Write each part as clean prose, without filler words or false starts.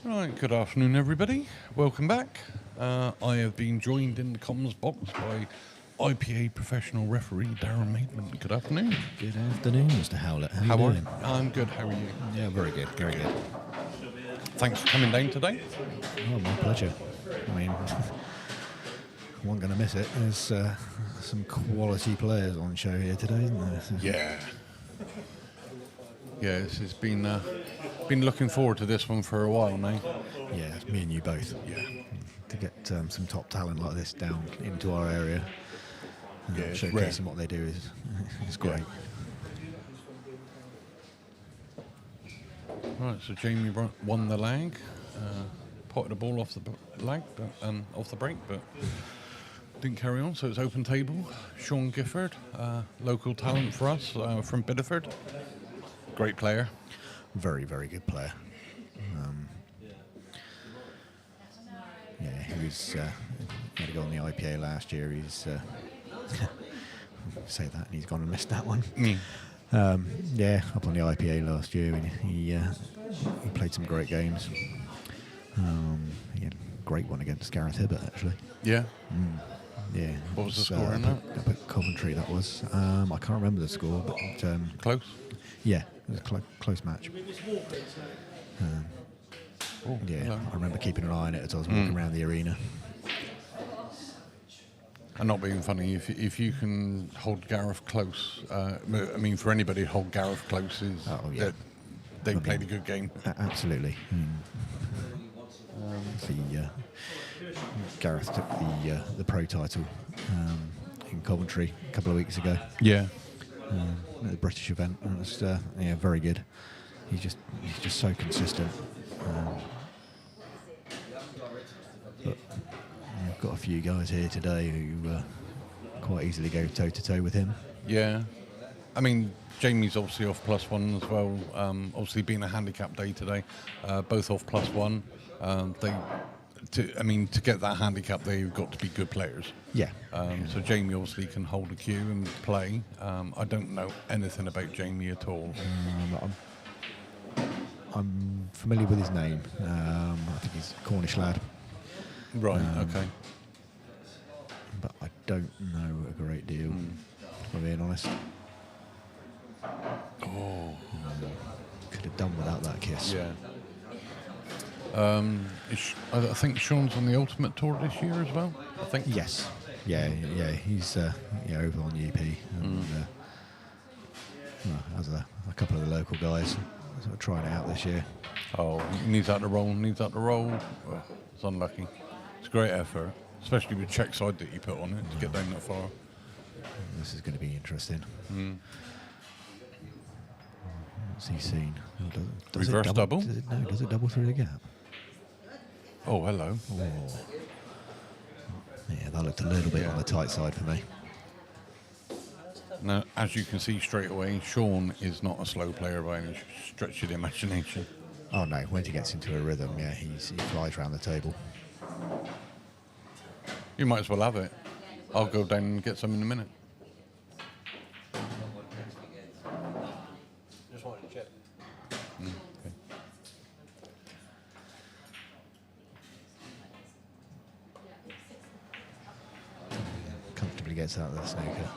Right, good afternoon everybody. Welcome back. I have been joined in the comms box by IPA professional referee Darren Maidman. Good afternoon. Good afternoon, Mr. Howlett. How are you doing? I'm good, how are you? Yeah, very good, very good. Thanks for coming down today. Oh, my pleasure. I mean, wasn't going to miss it. There's some quality players on show here today, isn't there? So. Yeah. Yeah, this has been looking forward to this one for a while now. Yeah, it's me and you both. Yeah. To get some top talent like this down into our area, Yeah, showcasing what they do is great. Yeah. Right, so Jamie won the lag, potted the ball off the lag, off the break, but didn't carry on. So it's open table. Shaun Gifford, local talent for us from Bideford. Great player. Very, very good player. Yeah, he was had to go on the IPA last year. He's say that, and he's gone and missed that one. Yeah, up on the IPA last year, and he played some great games. He had a great one against Gareth Hibbert, actually. Yeah. Yeah. What was the score in that? Up at Coventry, that was. I can't remember the score, but Close. yeah, it was a close match. Oh, Yeah, hello. I remember keeping an eye on it as I was walking around the arena. And not being funny, if you can hold Gareth close, I mean, for anybody to hold Gareth close is they played a good game. Absolutely. Gareth took the pro title in Coventry a couple of weeks ago. Yeah. At the British event. And it was very good. He's just so consistent. But I've got a few guys here today who quite easily go toe to toe with him. Yeah. I mean, Jamie's obviously off +1 as well. Obviously, being a handicap day today, both off +1. To get that handicap, they've got to be good players. Yeah. So Jamie obviously can hold a cue and play. I don't know anything about Jamie at all. I'm familiar with his name. I think he's a Cornish lad. Right, okay. But I don't know a great deal, if I'm being honest. Oh. Could have done without that kiss. Yeah. I think Shaun's on the Ultimate Tour this year as well, I think. Yes. Yeah, he's over on UP. And, as a couple of the local guys sort of trying it out this year. Oh, he needs that to roll. Well, it's unlucky. It's a great effort, especially with check side that you put on it to get down that far. This is going to be interesting. What's he seen? Does Reverse it double? Does it double through the gap? Oh, hello. Oh. Yeah, that looked a little bit on the tight side for me. Now, as you can see straight away, Shaun is not a slow player by any stretch of the imagination. Oh no, when he gets into a rhythm, yeah, he flies around the table. You might as well have it. I'll go down and get some in a minute. Just wanted to check. Okay. Comfortably gets out of the snooker.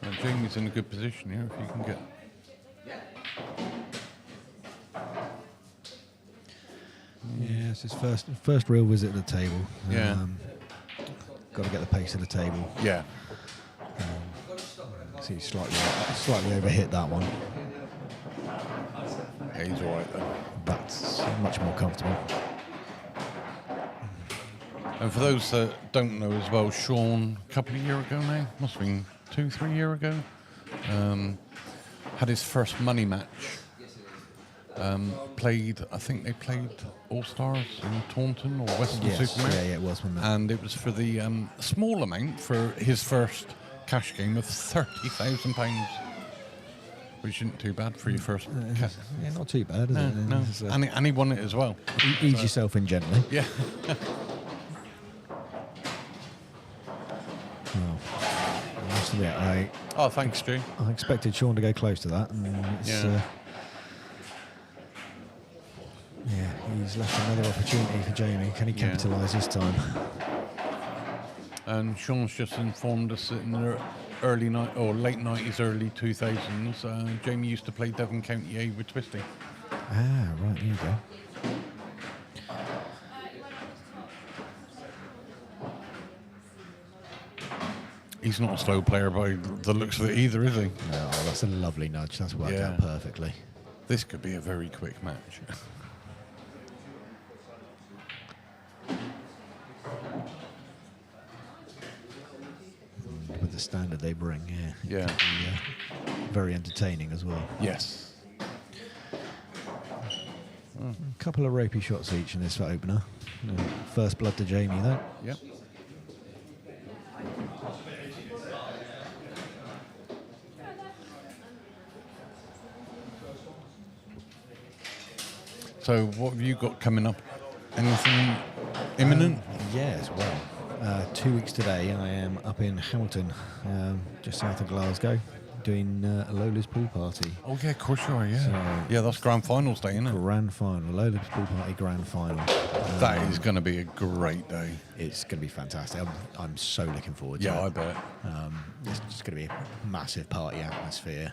Now, Jamie's in a good position here if you can get. Yeah, it's his first real visit to the table. Yeah. Got to get the pace of the table. Yeah. See, slightly overhit that one. Yeah, he's all right then. That's much more comfortable. And for those that don't know as well, Shaun, a couple of years ago now, must have been 2-3 years ago, had his first money match. I think they played All-Stars in Taunton or Western Supermare. Yeah, it was. And it was for the small amount for his first cash game of £30,000, which isn't too bad for your first cash. Yeah, not too bad, is it? No. And he won it as well. Ease yourself in gently. Yeah. must admit, Oh, thanks, Stu. I expected Shaun to go close to that, and it's, he's left another opportunity for Jamie. Can he capitalise this time? And Shaun's just informed us that in the late 90s, early 2000s, Jamie used to play Devon County A with Twisty. Ah, right, there you go. He's not a slow player by the looks of it either, is he? No, that's a lovely nudge. That's worked out perfectly. This could be a very quick match. With the standard they bring, Yeah. It could be, very entertaining as well. Yes. A couple of ropey shots each in this opener. First blood to Jamie, though. Yep. So what have you got coming up? Anything imminent? Yes, well, 2 weeks today I am up in Hamilton, just south of Glasgow, doing a Lola's pool party. Oh yeah, of course you are, yeah. Yeah, that's grand finals day, isn't it? Grand final, Lola's pool party grand final. That is going to be a great day. It's going to be fantastic. I'm so looking forward to it. Yeah, I bet. It's just going to be a massive party atmosphere.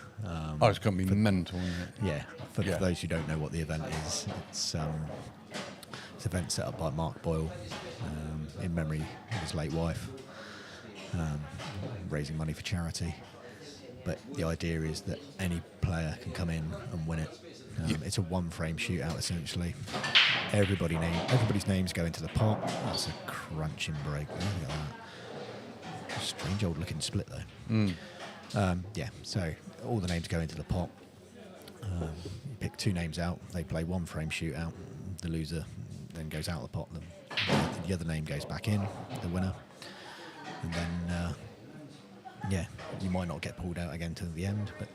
It's going to be mental, isn't it? Yeah, for those who don't know what the event is, it's an event set up by Mark Boyle in memory of his late wife, raising money for charity. But the idea is that any player can come in and win it. It's a one-frame shootout, essentially. Everybody's names go into the pot. That's a crunching break. Look at that. Strange old-looking split, though. So all the names go into the pot. You pick two names out. They play one-frame shootout. The loser then goes out of the pot. The other name goes back in, the winner. And then, you might not get pulled out again till the end, but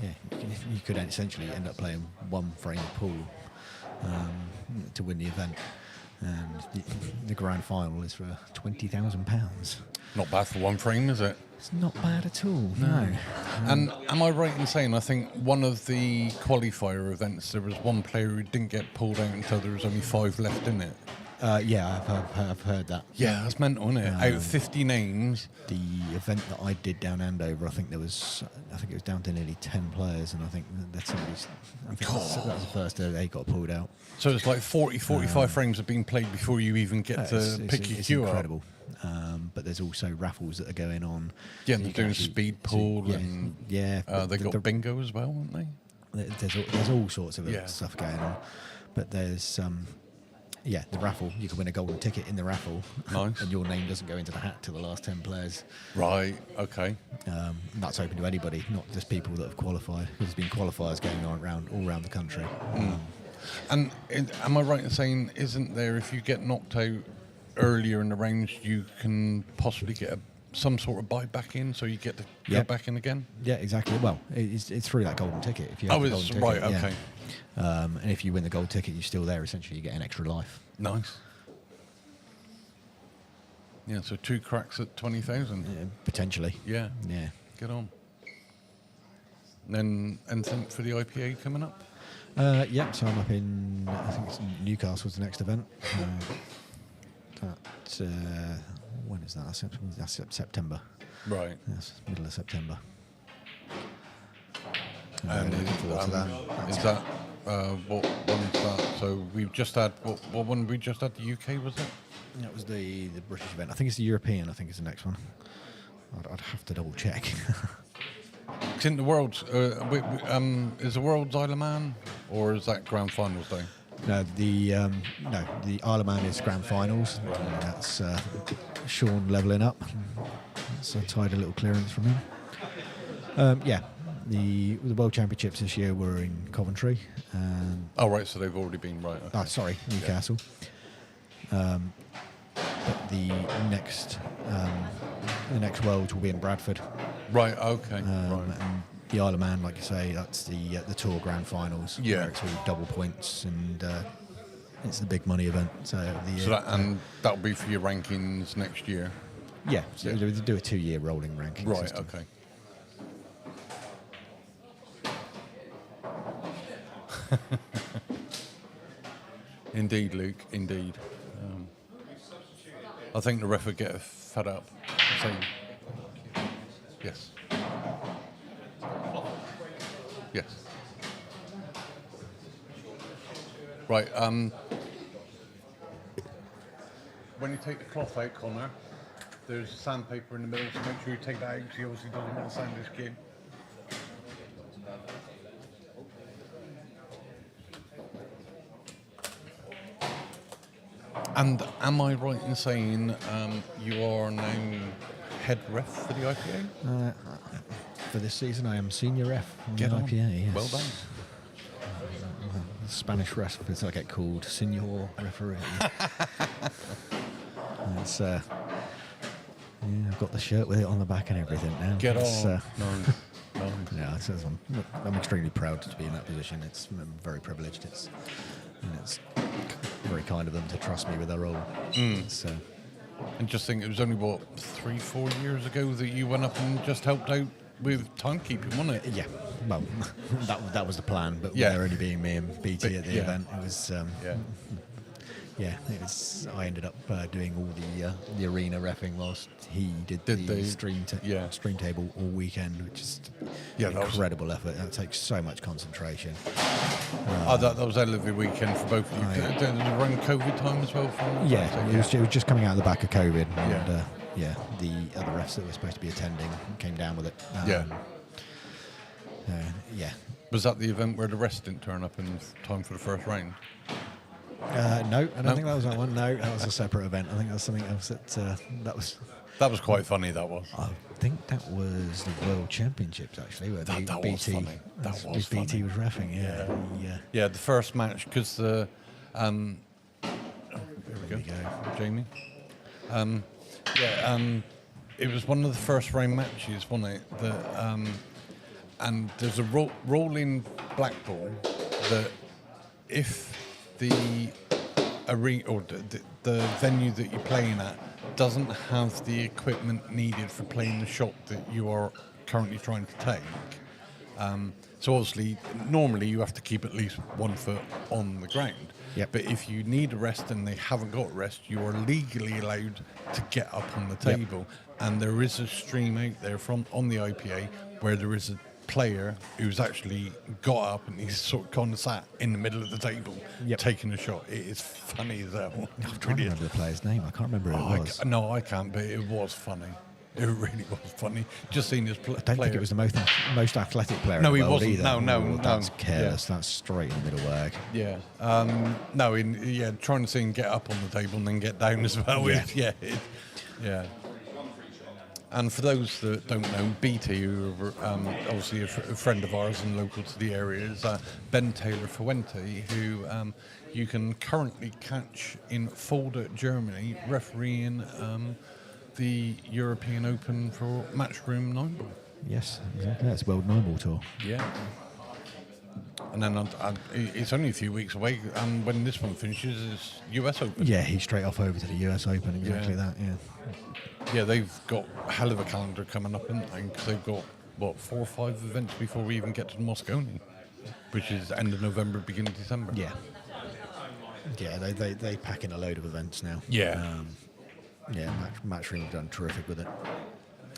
you could essentially end up playing one-frame pool to win the event. And the grand final is for £20,000. Not bad for one frame, is it? It's not bad at all, no. And am I right in saying, I think one of the qualifier events, there was one player who didn't get pulled out until there was only 5 left in it? I've heard that. Yeah, that's mental, isn't it? Out of 50 names. The event that I did down Andover, I think it was down to nearly 10 players, and I think that was the first day they got pulled out. So it's like 45 frames have been played before you even get to pick your queue up. It's incredible. But there's also raffles that are going on. Yeah, and they're doing speed pool and they've got bingo as well, haven't they? There's all sorts of stuff going on. But there's the raffle. You can win a golden ticket in the raffle. Nice. And your name doesn't go into the hat till the last 10 players. Right, okay. And that's open to anybody, not just people that have qualified. There's been qualifiers going on all around the country. And am I right in saying, isn't there, if you get knocked out earlier in the rounds, you can possibly get some sort of buy back in, so you get to go back in again? Yeah, exactly. Well, it's through that golden ticket. If you have the golden ticket, right, okay. And if you win the gold ticket, you're still there. Essentially, you get an extra life. Nice. Yeah, so 2 cracks at 20,000. Potentially. Yeah. Yeah. Get on. And then anything for the IPA coming up? So I'm up in, I think it's Newcastle's the next event. When is that? That's September. Right. That's middle of September. And is that what one's that? So we've just had what one we just had? The UK, was it? That was the British event. I think it's the European. I think is the next one. I'd have to double check. It's in the Worlds. Is the Worlds Isle of Man, or is that Grand Finals day? No, the Isle of Man is Grand Finals. Right. That's Shaun levelling up. So I tied a little clearance from him. The World Championships this year were in Coventry. Right, so they've already been right. Okay. Newcastle. But the next Worlds will be in Bradford. Right. Okay. Right. And the Isle of Man, like you say, that's the Tour Grand Finals. Yeah. Where it's all double points, and it's the big money event. So that'll be that'll be for your rankings next year. Yeah, so they do a 2-year rolling ranking Right, system. okay. Indeed, Luke, indeed. I think the ref would get fed up. So, yes. Yes. Right, when you take the cloth out, Connor, there's sandpaper in the middle, so make sure you take that out, because he obviously doesn't want to sand his skin. And am I right in saying you are now head ref for the IPA? For this season, I am senior ref on Get the on. IPA. Yes. Well done. Spanish ref, as I get called, senior referee. It's, yeah, I've got the shirt with it on the back and everything now. Get It's, on. Nice. Yeah, I'm extremely proud to be in that position. I'm very privileged. It's very kind of them to trust me with their role. So, And just think, it was only, 3-4 years ago that you went up and just helped out with timekeeping, wasn't it? yeah, well, that was the plan, but Yeah. there only being me and BT at the yeah. event, it was. Yeah, it was. I ended up doing all the arena reffing whilst he did the stream table all weekend, which is Yeah, that was- incredible effort. That takes so much concentration. That was a lovely weekend for both of you. Did it around COVID time as well? Yeah, it was just coming out of the back of COVID, and the other refs that were supposed to be attending came down with it. Yeah. Was that the event where the rest didn't turn up in time for the first round? No, I don't think that was that one. No, that was a separate event. I think that was something else that was. That was quite funny, that was. I think that was the World Championships, actually, where That BT, was funny. That was BT funny. was reffing, yeah. Yeah, the first match, because the... here we go, Jamie. It was one of the first round matches, wasn't it? And there's a rolling blackball that if the arena or the venue that you're playing at doesn't have the equipment needed for playing the shot that you are currently trying to take. So obviously, normally you have to keep at least 1 foot on the ground. Yep. But if you need a rest and they haven't got a rest, you are legally allowed to get up on the table. And there is a stream out there from on the IPA where there is a player who's actually got up and he's sort of kind of sat in the middle of the table taking a shot. It is funny as hell. I'm trying to remember the player's name. I can't remember who it was. No, I can't, but it was funny. It really was funny. Just seeing his I don't think it was the most athletic player No, in he the world wasn't. either. No, That's no. careless. That's straight in the middle work. Yeah. Trying to see him get up on the table and then get down as well. Yeah. Yeah. And for those that don't know, BT, who are obviously a friend of ours and local to the area, is Ben Taylor Fuente, who you can currently catch in Fulda, Germany, refereeing the European Open for Matchroom 9-ball. Yes, exactly. That's World 9-ball Tour. Yeah. And then it's only a few weeks away, and when this one finishes, it's US Open. Yeah, he's straight off over to the US Open, exactly that, yeah. Yeah, they've got a hell of a calendar coming up, haven't they? Because they've got, 4 or 5 events before we even get to the Moscone, which is end of November, beginning of December. Yeah. Yeah, they pack in a load of events now. Yeah. Matchroom have done terrific with it.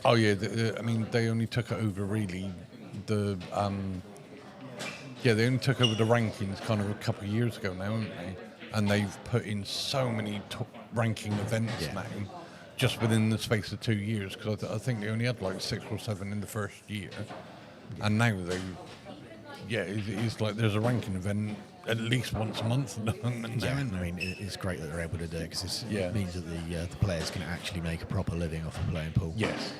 Oh, yeah, they only took it over, really, they only took over the rankings kind of a couple of years ago now, haven't they? And they've put in so many top ranking events now, just within the space of 2 years, because I think they only had 6 or 7 in the first year. And now it's like there's a ranking event at least once a month. I mean, it's great that they're able to do it, because it means that the players can actually make a proper living off of playing pool. Yes.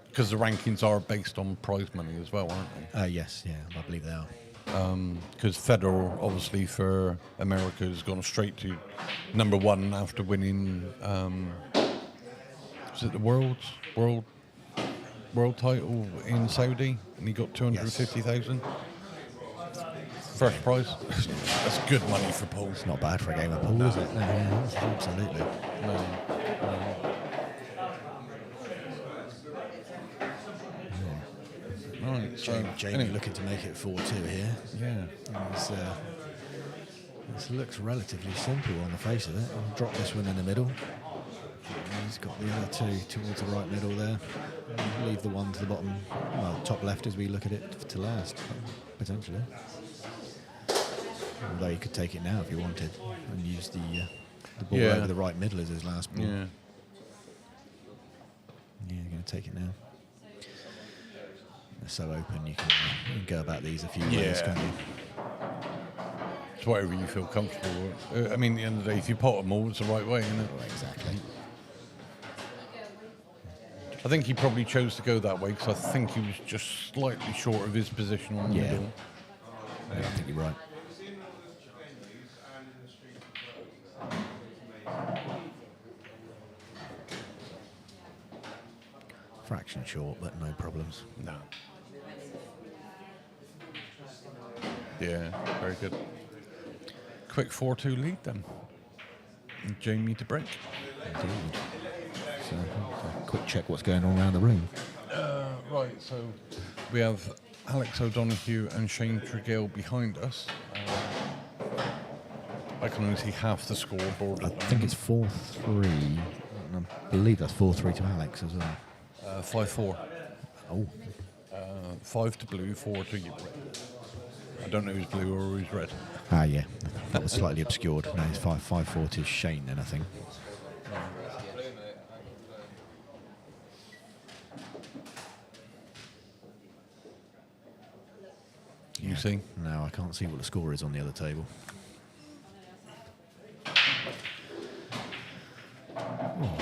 Because the rankings are based on prize money as well, aren't they? Yes, I believe they are. Because Federer, obviously, for America, has gone straight to number 1 after winning, was it the world title in Saudi? And he got 250,000. First prize. That's good money for pool. It's not bad for a game of pool, is it? No, absolutely. No. Right, so Jamie anyway, looking to make it 4-2 here. yeah. This looks relatively simple on the face of it. I'll drop this one in the middle. He's got the other two towards the right middle there. Leave the one to the bottom, well, top left as we look at it to last, potentially. Although you could take it now if you wanted and use the ball over the right middle as his last ball. Yeah. Yeah, you're going to take it now. They're so open, you can go about these a few ways, can't you? It's whatever you feel comfortable with. I mean, at the end of the day, if you pot them all, it's the right way, isn't it? Well, exactly. I think he probably chose to go that way because I think he was just slightly short of his position on the middle. Yeah, I think you're right. Fraction short, but no problems. No. Yeah, very good. Quick 4-2 lead then. And Jamie to break. Indeed. So, a quick check what's going on around the room. Right, so we have Alex O'Donoghue and Shane Tregale behind us. I can only see half the scoreboard. I think it's 4-3. And I believe that's 4-3 to Alex as well. 5-4. Oh. 5 to blue, 4 to red. I don't know who's blue or who's red. Ah, yeah. That was slightly obscured. No, it's 5-4 to Shane then, I think. You see? No, I can't see what the score is on the other table. Oh,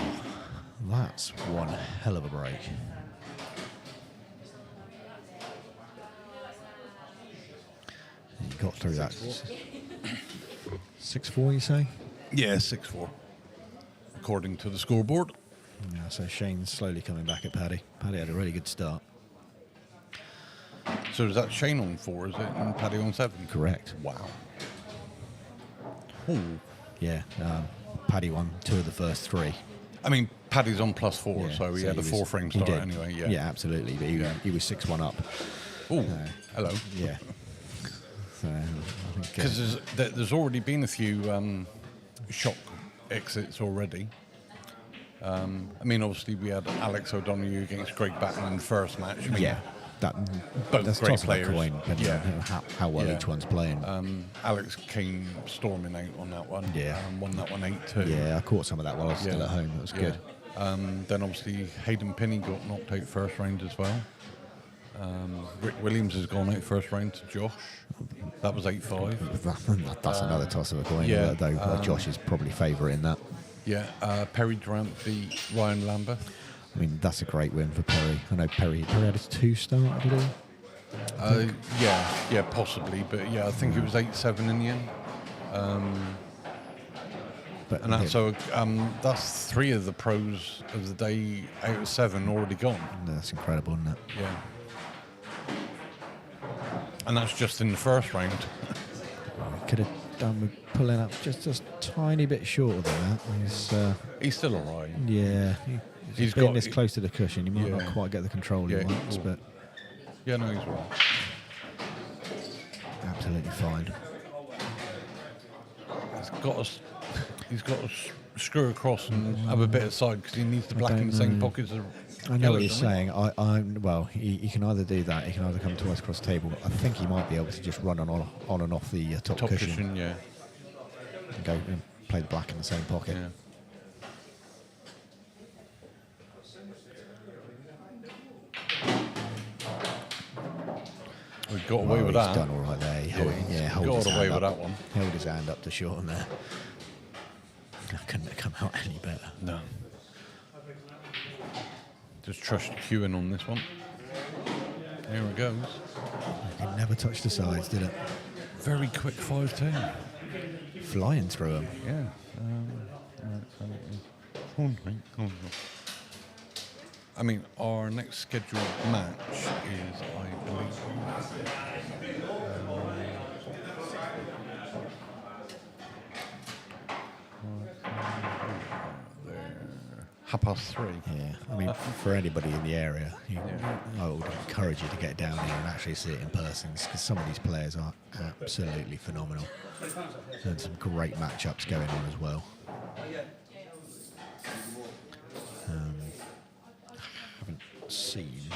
that's one hell of a break. You got through that. 6-4, you say? Yeah, 6-4. According to the scoreboard. Yeah, so Shane's slowly coming back at Paddy. Paddy had a really good start. So is that Shane on 4, is it? And Paddy on 7? Correct. Wow. Ooh. Yeah, Paddy won 2 of the first 3. I mean, Paddy's on +4, Yeah, so he had a 4-frame he start did. anyway. Yeah. Yeah, absolutely. But he was 6-1 up. Oh, hello. Yeah. So, Because there's already been a few shock exits already. I mean, obviously we had Alex O'Donoghue against Greg Batten in the first match. I mean, yeah, both that's great toss of a players. coin, depending on how well each one's playing. Alex came storming out on that one. Yeah. Won that one 8-2. Yeah, I caught some of that while I was still at home. That was good. Then obviously Hayden Pinney got knocked out first round as well. Rick Williams has gone out first round to Josh. That was 8-5. That's another toss of a coin, though Josh is probably favourite in that. Yeah, Perry Durant beat Ryan Lambeth. I mean, that's a great win for Perry. I know Perry had his 2 start, did he? Yeah, possibly, but yeah, I think it was 8-7 in the end. And that's 3 of the pros of the day out of 7 already gone. That's incredible, isn't it? Yeah. And that's just in the first round. Could have done with pulling up just a tiny bit shorter than that. He's still all right. Yeah. He's being this close to the cushion. He might not Yeah. quite get the control he wants, but Yeah, no, he's all right. absolutely fine. He's got to screw across and have a bit of side because he needs to black in the same pockets as I know what you're saying. Well, he can either do that. He can either come to us across the table. I think he might be able to just run on and off the top cushion. Yeah. And go and play the black in the same pocket. Yeah. We got away with that. He's done all right there. He held his got away hand with up. that one. Held his hand up to shorten there. That couldn't have come out any better. No. Just trust queuing on this one. Here it goes. It never touched the sides, did it? Very quick 5-2. Flying through them. Yeah. I mean, our next scheduled match is, I believe, 3:30. Yeah, I mean, for anybody in the area, I would encourage you to get down here and actually see it in person, because some of these players are absolutely phenomenal. And some great matchups going on as well. Haven't seen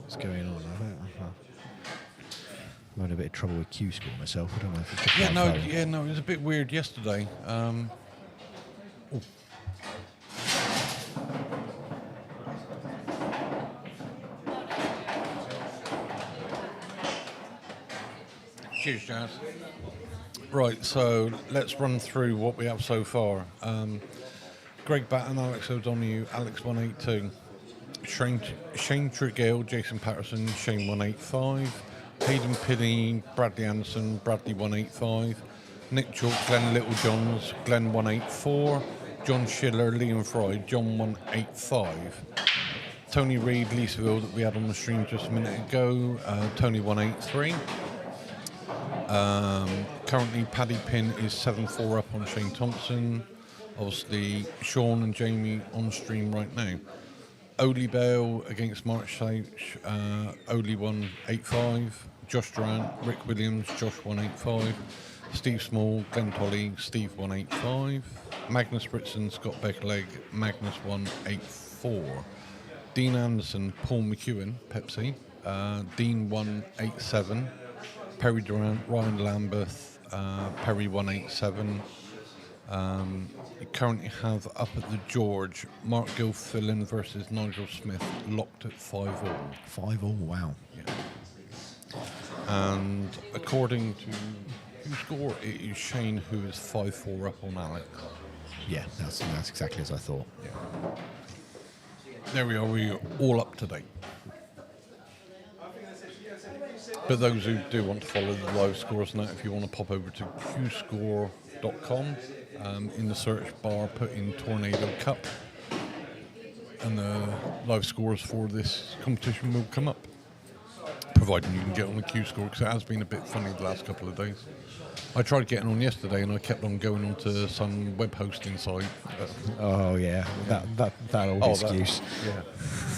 what's going on. I'm having a bit of trouble with Q score myself. I don't know if it's just my phone. It was a bit weird yesterday. Cheers, Jazz. Right, so let's run through what we have so far. Greg Batten, Alex O'Donoghue, Alex 182, Shane Trigale, Jason Patterson, Shane 185, Hayden Pinney, Bradley Anderson, Bradley 185, Nick Chalk, Glenn Littlejohns, Glenn 184, John Schiller, Liam Fry, John 185. Tony Reed, Leesville, that we had on the stream just a minute ago, Tony 183. Currently, Paddy Pinn is 7-4 up on Shane Thompson. Obviously, Sean and Jamie on stream right now. Oli Bale against Mark Sage, Oli 185. Josh Durant, Rick Williams, Josh 185. Steve Small, Glenn Tolley, Steve 185. Magnus Britson, Scott Beckleg, Magnus 184. Dean Anderson, Paul McEwen, Pepsi, Dean 187. Perry Durant, Ryan Lambeth, Perry 187. You currently have up at the George, Mark Gilfillan versus Nigel Smith, locked at 5-all. 5-all, wow. Yeah. And according to who score, it is Shane who is 5-4 up on Alex. Yeah, that's exactly as I thought. Yeah. There we are, we're all up to date. But those who do want to follow the live scores and that, if you want to pop over to qscore.com, in the search bar put in Tornado Cup, and the live scores for this competition will come up, providing you can get on the Q score, because it has been a bit funny the last couple of days. I tried getting on yesterday and I kept on going onto some web hosting site. Oh yeah, that old excuse.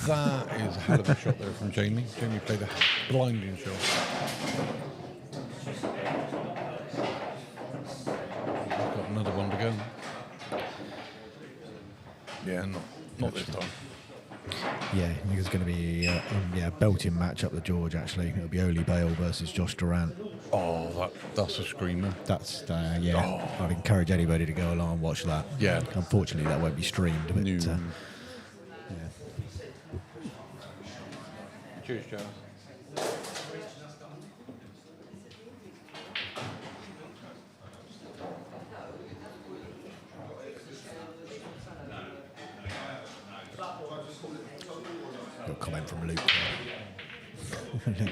That is a hell of a shot there from Jamie. Jamie played a blinding shot. I've got another one to go. Yeah, not this time. Yeah, I think it's going to be a belting match up the George, actually. It'll be Oli Bale versus Josh Durant. Oh, that's a screamer. That's, I'd encourage anybody to go along and watch that. Yeah. Unfortunately, that won't be streamed. But, yeah. Cheers, Joe. Got a comment from Luke.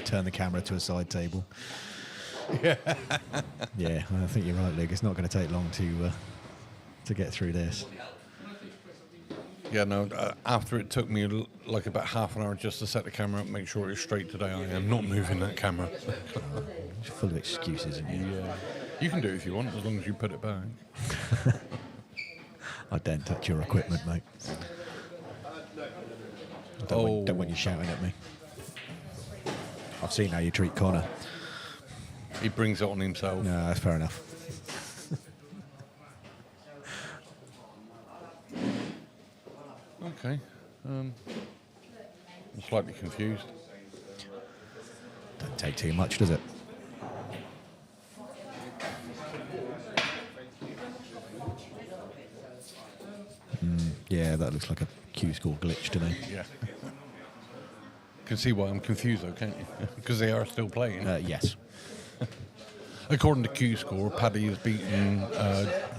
Turn the camera to a side table. Yeah. Yeah, I think you're right, Luke. It's not going to take long to get through this. Yeah, no, after it took me like about half an hour just to set the camera up, make sure it's straight today, I am not moving that camera. It's full of excuses, isn't it? Yeah. You can do it if you want, as long as you put it back. I don't touch your equipment, mate. I don't want you shouting at me. I've seen how you treat Connor. He brings it on himself. No, that's fair enough. Okay. I'm slightly confused. Don't take too much, does it? Yeah, that looks like a Q score glitch to me. Yeah. Can see why I'm confused though, can't you? Because they are still playing. Yes. According to Q score, Paddy has beaten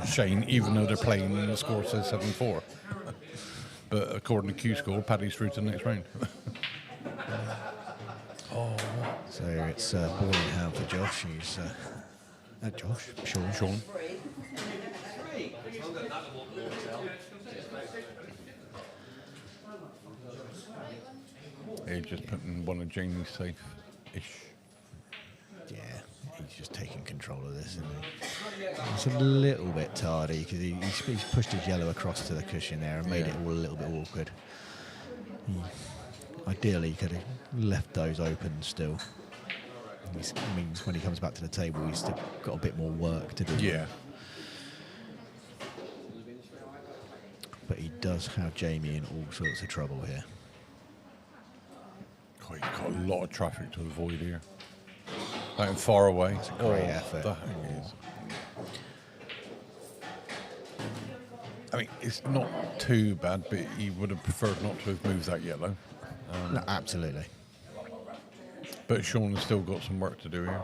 Shane, even though they're playing and the score says 7-4. But according to Q score, Paddy's through to the next round. So it's ball in hand for Josh. He's Josh, Sean. He's just putting one of Jamie's safe-ish. Yeah, he's just taking control of this, isn't he? It's a little bit tardy because he's pushed his yellow across to the cushion there and made it all a little bit awkward. Ideally, he could have left those open still. This means when he comes back to the table, he's still got a bit more work to do. Yeah. But he does have Jamie in all sorts of trouble here. God, he's got a lot of traffic to avoid here. Like far away. That's a great effort. That is. I mean, it's not too bad, but he would have preferred not to have moved that yellow. No, absolutely. But Shaun has still got some work to do here.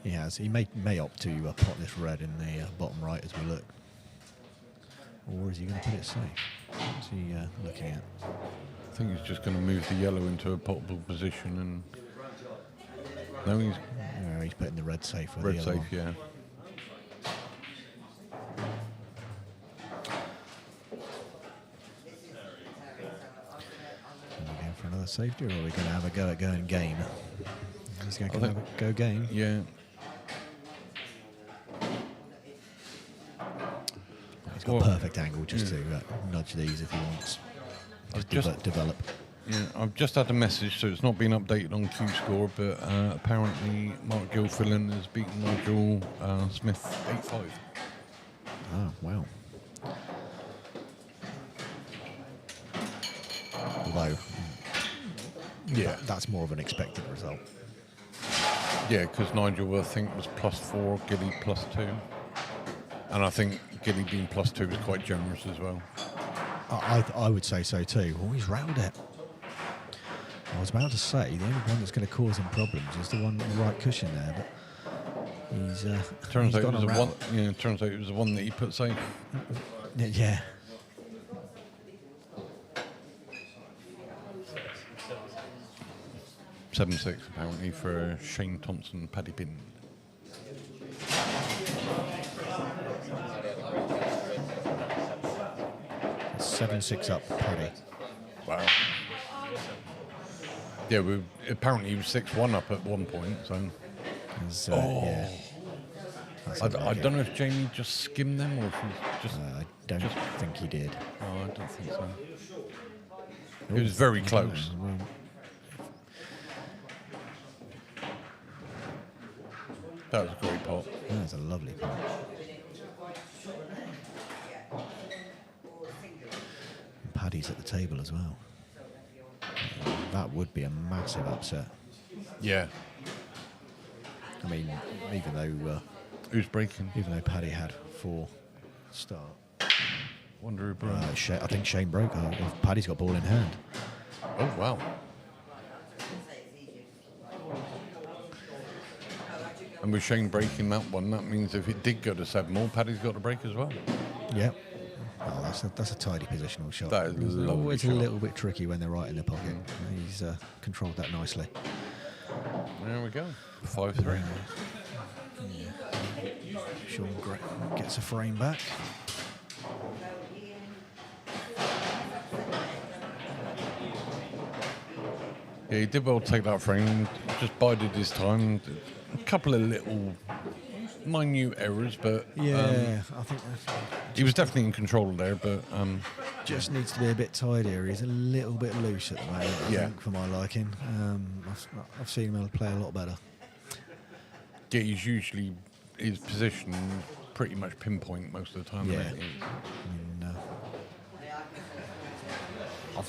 He has. He may opt to pot this red in the bottom right as we look. Or is he going to put it safe? What's he looking at? I think he's just going to move the yellow into a potable position and... No, he's putting the red safe with red the other safe, one. yeah. Are we going for another safety, or are we going to have a go at going game? He's going to have a go game. Yeah. He's got a perfect angle just to nudge these if he wants. Just develop. Yeah, I've just had a message, so it's not been updated on QScore, but apparently Mark Gilfillan has beaten Nigel Smith 8-5. Oh, wow. Although, that's more of an expected result. Yeah, because Nigel, I think, was +4, Gilly +2. And I think Gilly being +2 was quite generous as well. I would say so too. Oh, he's round it. I was about to say the only one that's going to cause him problems is the one on the right cushion there, but he's turns he's out gone it was around. turns out it was the one that he put safe. Yeah. (7-6) apparently for Shane Thompson, Paddy Pin. It's 7-6 up, Paddy. Wow. Yeah, apparently he was 6-1 up at one point. So. Yeah. I don't know if Jamie just skimmed them or if he just. I don't think he did. Oh, I don't think so. It was very close. Well, That was a great pot. that was a lovely pot. And Paddy's at the table as well. That would be a massive upset. Yeah. I mean, even though Who's breaking? Paddy had 4 start. Wonder who broke. I think Shane broke. Paddy's got ball in hand. Oh, wow. And with Shane breaking that one, that means if it did go to 7-all, Paddy's got to break as well. Yeah. Oh, that's a tidy positional shot. That is a lovely always shot. a little bit tricky when they're right in their pocket. He's controlled that nicely. There we go. 5-3. Shaun gets a frame back. Yeah, he did well to take that frame. Just bided his time. A couple of little minute errors, but Yeah, I think he was definitely in control there. But just needs to be a bit tidier. He's a little bit loose at the moment, I think, for my liking. I've seen him play a lot better. yeah, he's usually his position pretty much pinpoint most of the time. Yeah. Isn't it? I mean,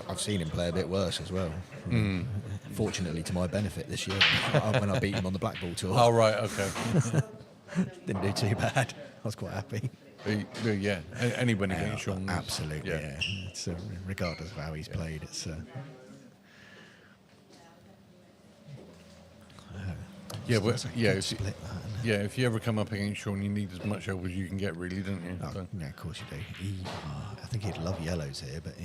I've seen him play a bit worse as well. Fortunately, to my benefit this year, when I beat him on the Blackball tour. Oh, right, okay. Didn't do too bad. I was quite happy. Yeah, anyone against Shaun. Absolutely, yeah. It's, regardless of how he's played, it's... Yeah, well, That's a yeah, good if you, split, that, isn't it? yeah. If you ever come up against Shaun, you need as much help as you can get, really, don't you? Oh, So- yeah, of course you do. I think he'd love yellows here, but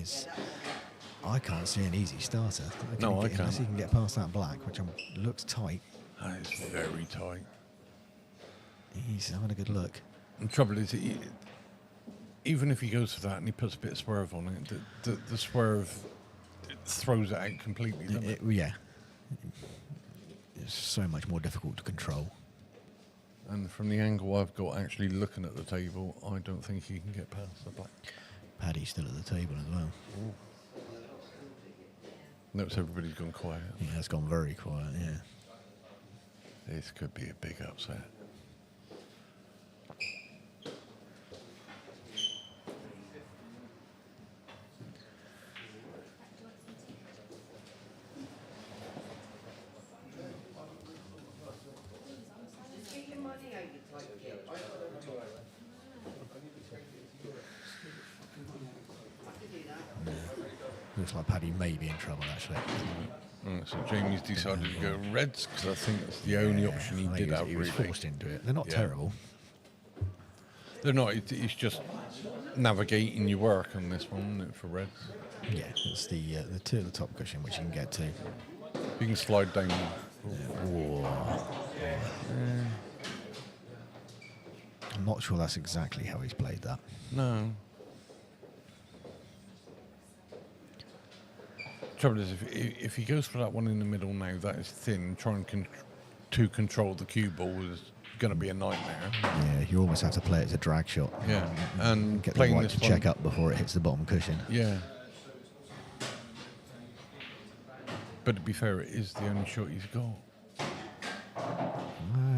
I can't see an easy starter. No, I Unless can't. he can get past that black, which looks tight. That is very tight. He's having a good look. The trouble is, even if he goes for that and he puts a bit of swerve on it, the swerve throws it out completely, doesn't it? Yeah. It's so much more difficult to control. And from the angle I've got actually looking at the table, I don't think he can get past the black. Paddy's still at the table as well. Ooh. Notice everybody's gone quiet. Yeah, it's gone very quiet, yeah. This could be a big upset. Looks like Paddy may be in trouble, actually. So Jamie's decided to go reds because I think that's the only option he did have. He was really. forced into it. They're not terrible. They're not. It's just navigating your work on this one, isn't it, for reds. Yeah, it's the two at the top cushion, which you can get to. You can slide down. I'm not sure that's exactly how he's played that. No. Trouble is, if he goes for that one in the middle now, that is thin. Trying to control the cue ball is going to be a nightmare. Yeah, you almost have to play it as a drag shot. Yeah, and get the playing right this to check up before it hits the bottom cushion. Yeah. But to be fair, it is the only shot he's got.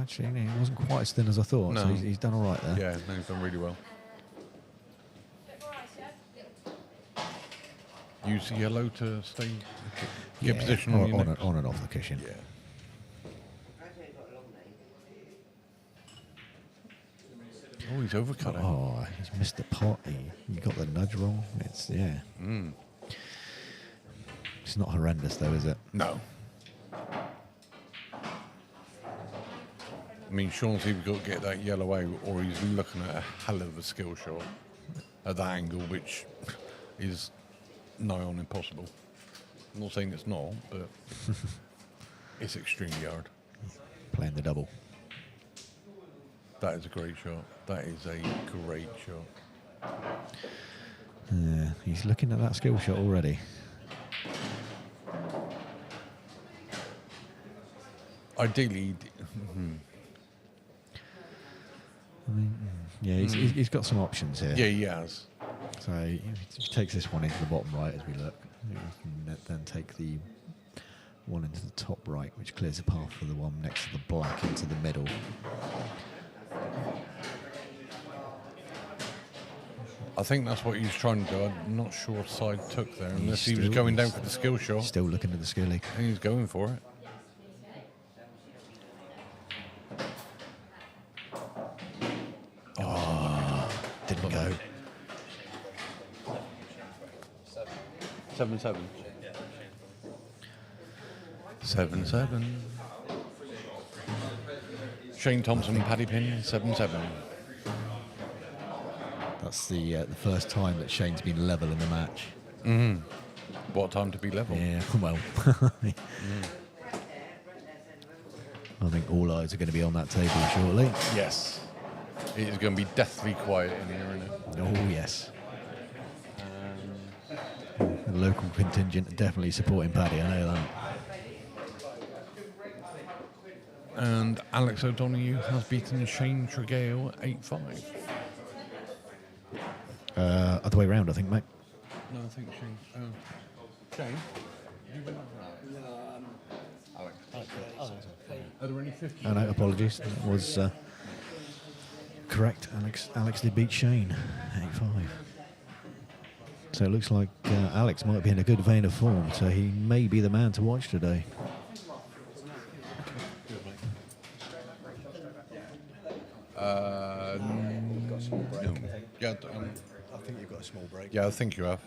Actually, he wasn't quite as thin as I thought, No. so he's done all right there. Yeah, no, he's done really well. Use the yellow to stay, get position on your next. On and off the cushion. Yeah. Oh, he's overcutting. Oh, he's missed the pot. He got the nudge wrong. It's, yeah. It's not horrendous, though, is it? No. I mean, Shaun's either got to get that yellow out or he's looking at a hell of a skill shot at that angle, which is nigh on impossible. I'm not saying it's not, but it's extremely hard. Playing the double. That is a great shot. That is a great shot. He's looking at that skill shot already. Ideally, Yeah, he's got some options here. yeah, he has. So if he takes this one into the bottom right as we look, he can then take the one into the top right, which clears the path for the one next to the black into the middle. I think that's what he's trying to do. I'm not sure what side took there, unless he was going down for the skill shot. Still looking at the skilly. And he's going for it. Didn't go. 7-7. 7-7. Shane Thompson, Paddy Pin, 7-7. That's the first time that Shane's been level in the match. What time to be level? Yeah, well. I think all eyes are going to be on that table shortly. Yes. It is going to be deathly quiet in here, isn't it? Oh, yes. The local contingent are definitely supporting Paddy, I know that. And Alex O'Donoghue has beaten Shane Tregale 8-5. Other way round, I think, mate. No, I think Shane. Shane? You win Alex. Are there any 50? Oh, no, apologies. That was correct. Alex did beat Shane 8-5. So it looks like Alex might be in a good vein of form, so he may be the man to watch today. No. Yeah, I think you've got a small break. yeah, I think you have.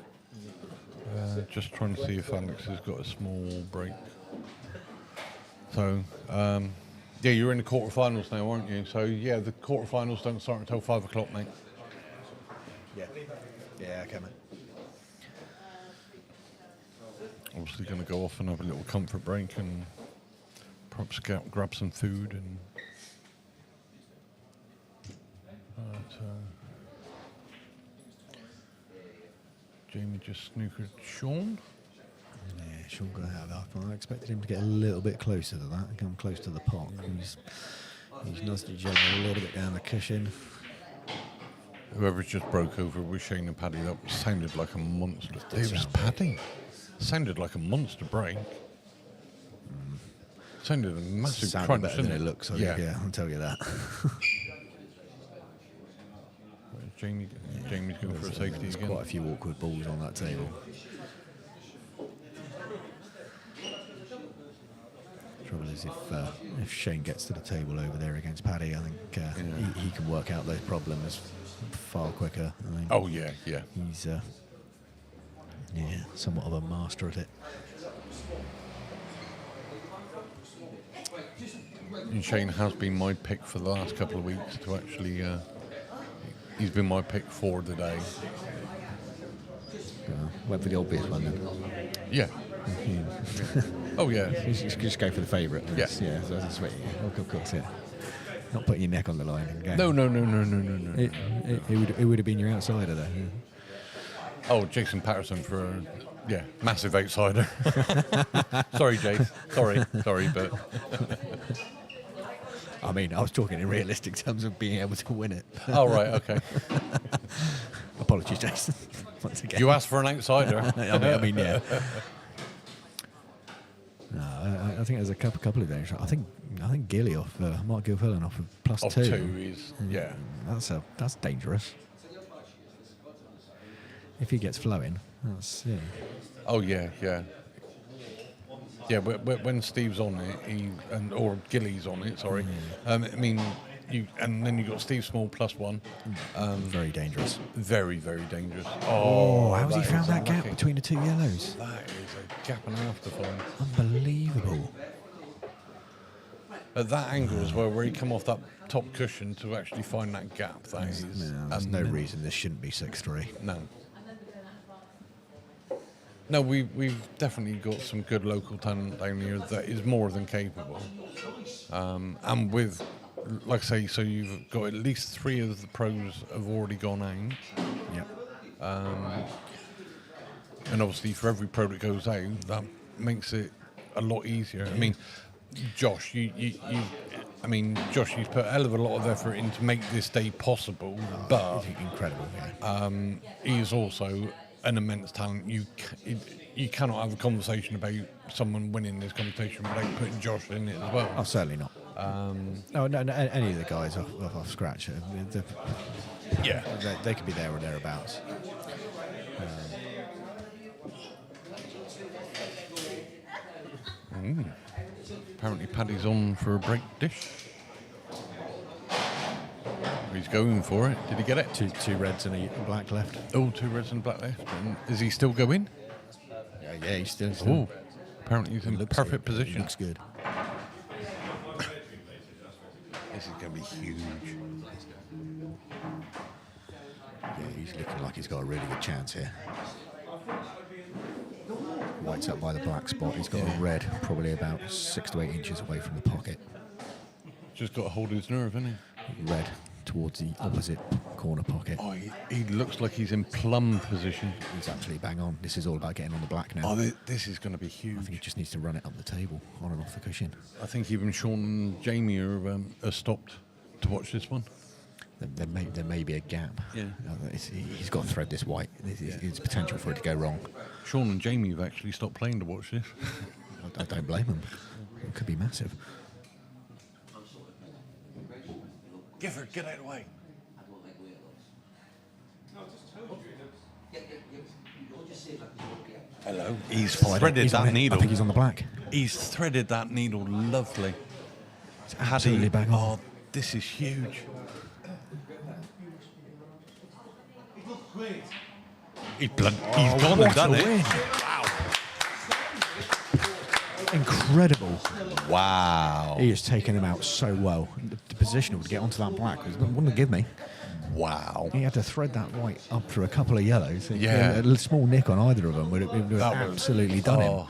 Just trying to see if Alex has got a small break. So, yeah, you're in the quarterfinals now, aren't you? So, yeah, the quarterfinals don't start until 5 o'clock, mate. Yeah. Yeah, okay, mate. Obviously going to go off and have a little comfort break and perhaps grab some food and... Jamie just snookered Shaun. Yeah, Shaun got out of that. I expected him to get a little bit closer to that and come close to the pot. He's He's nudged each other a little bit down the cushion. Whoever's just broke over with Shane and Paddy, that sounded like a monster. It was Paddy. Sounded like a monster break. Sounded a massive Sounded crunch, better didn't than it? it looks. Yeah, I'll tell you that. Jamie's going for a safety There's again. quite a few awkward balls on that table. Trouble is, if Shane gets to the table over there against Paddy, I think he can work out those problems far quicker. I mean, Oh, yeah. he's somewhat of a master at it. And Shane has been my pick for the last couple of weeks to actually... he's been my pick for the day. Went for the obvious one then. Yeah. Oh, yeah. Just go for the favourite. Yeah. Yeah, that's sweet. Of course, yeah. Not putting your neck on the line. And No. It would have been your outsider there. Yeah. Oh, Jason Patterson for massive outsider. Sorry, Jade. Sorry, but... I mean, I was talking in realistic terms of being able to win it. Oh, right, okay. Apologies, Jason. Once again. You asked for an outsider. I mean, yeah. No, I think there's a couple of days. I think Gilly off Mark Gilfillan off of +2. Of 2 is That's dangerous. If he gets flowing, that's Oh yeah. Yeah, when Steve's on it, or Gilly's on it. Sorry, I mean, then you got Steve Small +1. very dangerous. Very, very dangerous. Oh, how's he that found is that gap unlucky. between the two yellows? That is a gap and a half to find. Unbelievable. At that angle as well, where he come off that top cushion to actually find that gap. There's no reason this shouldn't be 6-3. No, we've definitely got some good local talent down here that is more than capable. And with, like I say, so you've got at least 3 of the pros have already gone out. Yep. And obviously for every pro that goes out, that makes it a lot easier. I mean, Josh, you've put a hell of a lot of effort in to make this day possible, but Incredible, he is also an immense talent. You cannot have a conversation about someone winning this competition without putting Josh in it as well. Oh, certainly not. No, any of the guys off scratch, they could be there or thereabouts. Apparently Paddy's on for a break dish. He's going for it. Did he get it? Two reds and a black left. Oh, 2 reds and black left. And is he still going? Yeah, he's still. Oh, apparently he's in perfect position. Looks good. This is going to be huge. Yeah, he's looking like he's got a really good chance here. White's up by the black spot. He's got a red, probably about 6 to 8 inches away from the pocket. Just got to hold his nerve, hasn't he? Red towards the opposite corner pocket. Oh, he looks like he's in plum position. He's actually bang on. This is all about getting on the black now. Oh, this is going to be huge. I think he just needs to run it up the table, on and off the cushion. I think even Sean and Jamie are stopped to watch this one. There may be a gap. Yeah. He's got to thread this white. There's potential for it to go wrong. Sean and Jamie have actually stopped playing to watch this. I don't blame him. It could be massive. Gifford, get out of the way. Hello. He's threaded that needle. I think he's on the black. He's threaded that needle lovely. It's absolutely bang on. Oh, this is huge. He's gone and done it. Wow. Incredible. Wow. He has taken him out so well. The position would get onto that black. Wouldn't have given me. Wow. He had to thread that white up through a couple of yellows. Yeah. A small nick on either of them would have absolutely done him.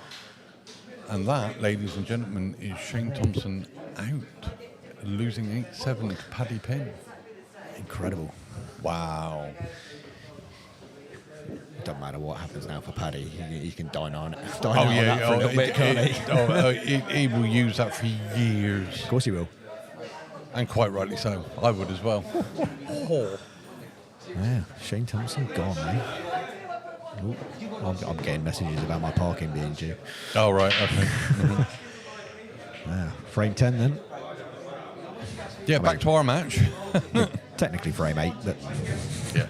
And that, ladies and gentlemen, is Shane Thompson out, losing 8-7 to Paddy Penn. Incredible. Wow. Doesn't matter what happens now for Paddy. He can dine on it. For a little bit, can't he? He will use that for years. Of course he will. And quite rightly so. I would as well. Yeah, Shane Thompson gone, eh? Ooh, I'm getting messages about my parking being due. Oh, right, okay. Yeah, frame 10 then. Yeah, back to our match. Technically frame 8, but Yeah.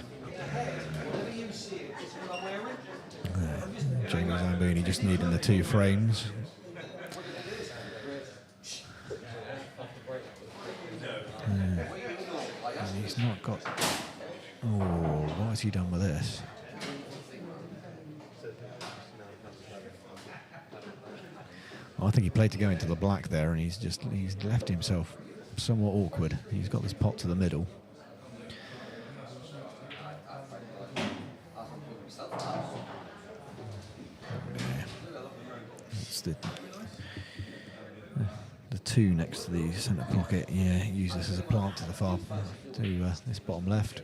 Jamie Zambuni just needing the 2 frames. And he's not got... Oh, what has he done with this? I think he played to go into the black there, and he's left himself somewhat awkward. He's got this pot to the middle. It's the 2 next to the centre pocket. Yeah, use this as a plant to the far to this bottom left.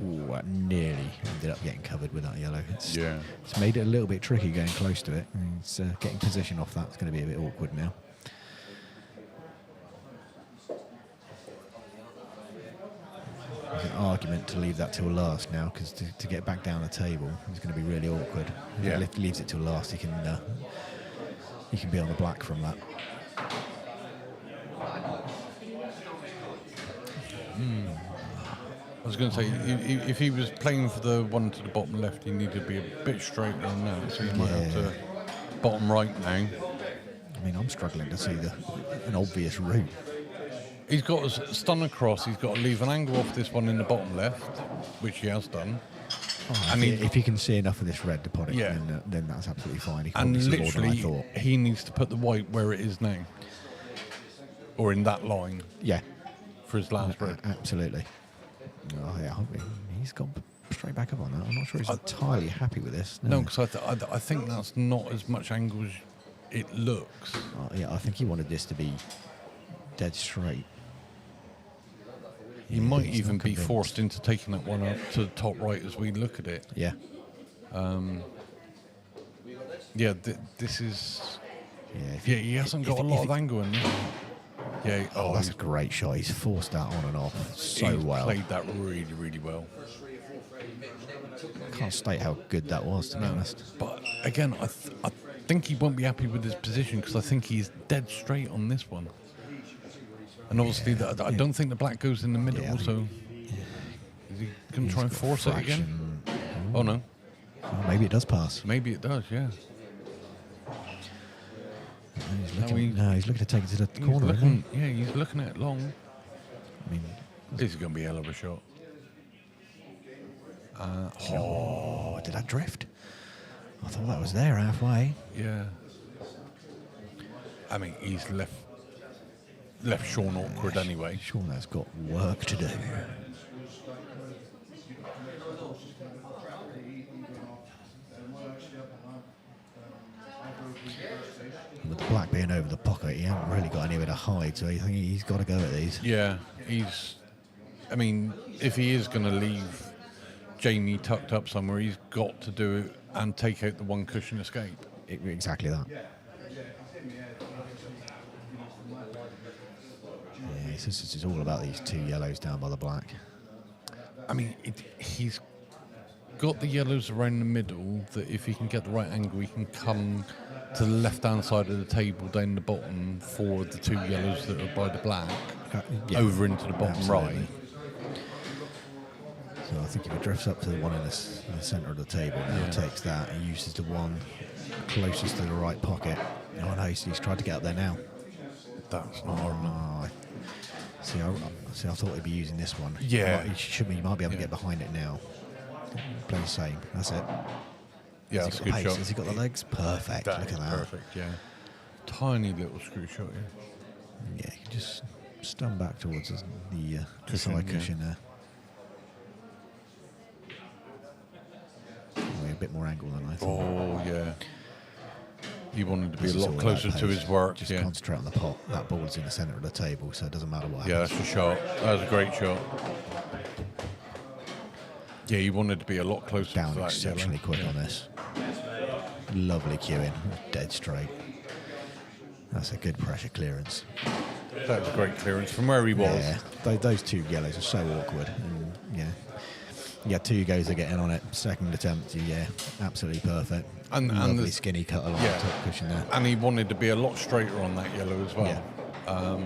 Ooh, that nearly ended up getting covered with that yellow. It's made it a little bit tricky going close to it. It's getting position off that's going to be a bit awkward now. There's an argument to leave that till last now, because to get back down the table is going to be really awkward. If he leaves it till last, he can be on the black from that. I was going to say, if he was playing for the one to the bottom left, he needed to be a bit straight on that, so he might have to bottom right now. I mean, I'm struggling to see an obvious route. He's got to stun across, he's got to leave an angle off this one in the bottom left, which he has done. And if he can see enough of this red to pot it, then that's absolutely fine. He can and see more than I literally, thought. he needs to put the white where it is now. Or in that line. Yeah. For his last red. Absolutely. Oh, yeah, he's gone straight back up on that. I'm not sure he's entirely happy with this. No, because I think that's not as much angle as it looks. Yeah, I think he wanted this to be dead straight. He might even be forced into taking that one up to the top right as we look at it. Yeah. This is... Yeah, he hasn't got a lot of angle in this. Yeah. Oh, that's a great shot. He's forced that on and off so well. Played that really, really well. Can't state how good that was, to be honest. But again, I think he won't be happy with his position, because I think he's dead straight on this one. And obviously, I don't think the black goes in the middle, so is he going to try and force it again? Oh, no. Oh, maybe it does pass. Maybe it does, yeah. He's looking to take it to the corner, isn't he? Yeah, he's looking at it long. I mean, this is going to be a hell of a shot. Did that drift? I thought that was there halfway. Yeah. I mean, he's left Shaun awkward anyway. Shaun has got work to do. With the black being over the pocket, he hasn't really got anywhere to hide, so I think he's got to go at these. Yeah, I mean, if he is going to leave Jamie tucked up somewhere, he's got to do it and take out the one cushion escape. Exactly that. This is all about these 2 yellows down by the black. I mean, he's got the yellows around the middle, that if he can get the right angle, he can come to the left-hand side of the table down the bottom for the 2 yellows that are by the black, over into the bottom right. So I think if he drifts up to the one in the centre of the table, he takes that and uses the one closest to the right pocket. Oh no, he's tried to get up there now. That's not hard enough. See, I thought he'd be using this one. Yeah. He might be able to get behind it now. Play the same. That's it. Yeah, that's a good shot. Has he got the legs? Perfect. Look at that. Perfect, yeah. Tiny little screw shot, Yeah, you can just stun back towards the side cushion there. A bit more angle than I thought. Oh, yeah. He wanted to be a lot closer to his work. Just concentrate on the pot. That ball's in the centre of the table, so it doesn't matter what happens. Yeah, that's a shot. That was a great shot. Yeah, he wanted to be a lot closer Down to that exceptionally quick on this. Lovely cueing. Dead straight. That's a good pressure clearance. That was a great clearance from where he was. Yeah, those two yellows are so awkward. And yeah, 2 goes of getting on it. Second attempt, absolutely perfect. And lovely the skinny cut along the top cushion there. And he wanted to be a lot straighter on that yellow as well. Yeah.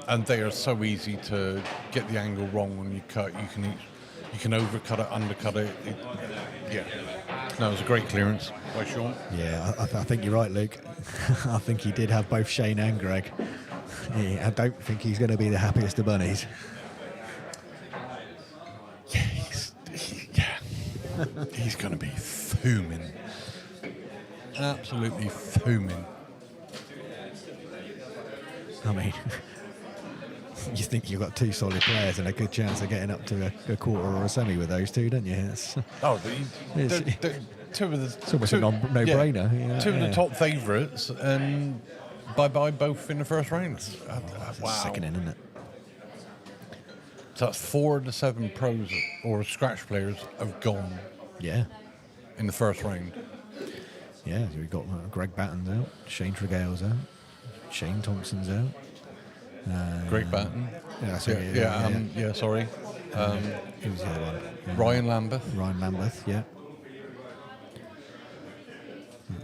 And they are so easy to get the angle wrong when you cut. You can overcut it, undercut it. No, it was a great clearance by Shaun. Yeah, I think you're right, Luke. I think he did have both Shane and Greg. I don't think he's going to be the happiest of bunnies. He's going to be fuming. Absolutely fuming. I mean, you think you've got 2 solid players and a good chance of getting up to a quarter or a semi with those two, don't you? It's Two of the... It's almost a no-brainer. Yeah, two of the top favourites, and bye-bye both in the first round. Wow. Sickening, isn't it? So that's 4 of the 7 pros or scratch players have gone Yeah. in the first round. Yeah, so we've got Greg Batten's out, Shane Tregale's out, Shane Thompson's out. Greg Batten. Sorry. Sorry. Who's the other one? Ryan Lambeth. Ryan Lambeth, yeah.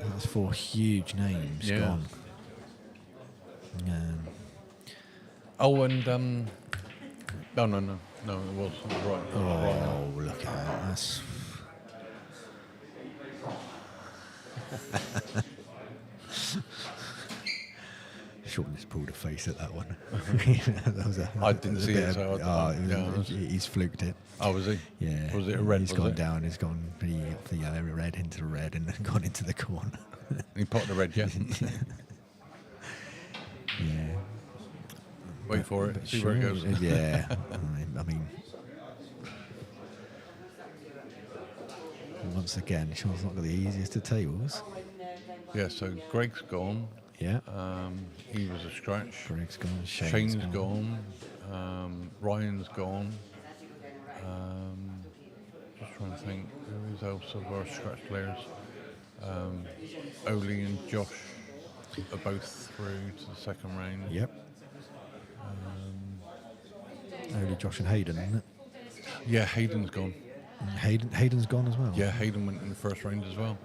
That's 4 huge names gone. No, it was right. Oh, look at that. That's... Shaun just pulled a face at that one. I didn't see it. He's fluked it. Oh, was he? Yeah. Was it a red? He's gone down. He's gone pretty off the yellow, red into the red, and then gone into the corner. He potted the red, yeah. Yeah. Wait for it. See where it goes. Yeah. I mean, once again, Shaun's not got the easiest of tables. Yeah. So Greg's gone. Yeah. He was a scratch. Greg's gone. Shane's gone. Ryan's gone. Just trying to think who else of our scratch players. Oli and Josh are both through to the second round. Yep. Only Josh and Hayden, isn't it? Yeah, Hayden's gone. Hayden's gone as well. Yeah, Hayden went in the first round as well.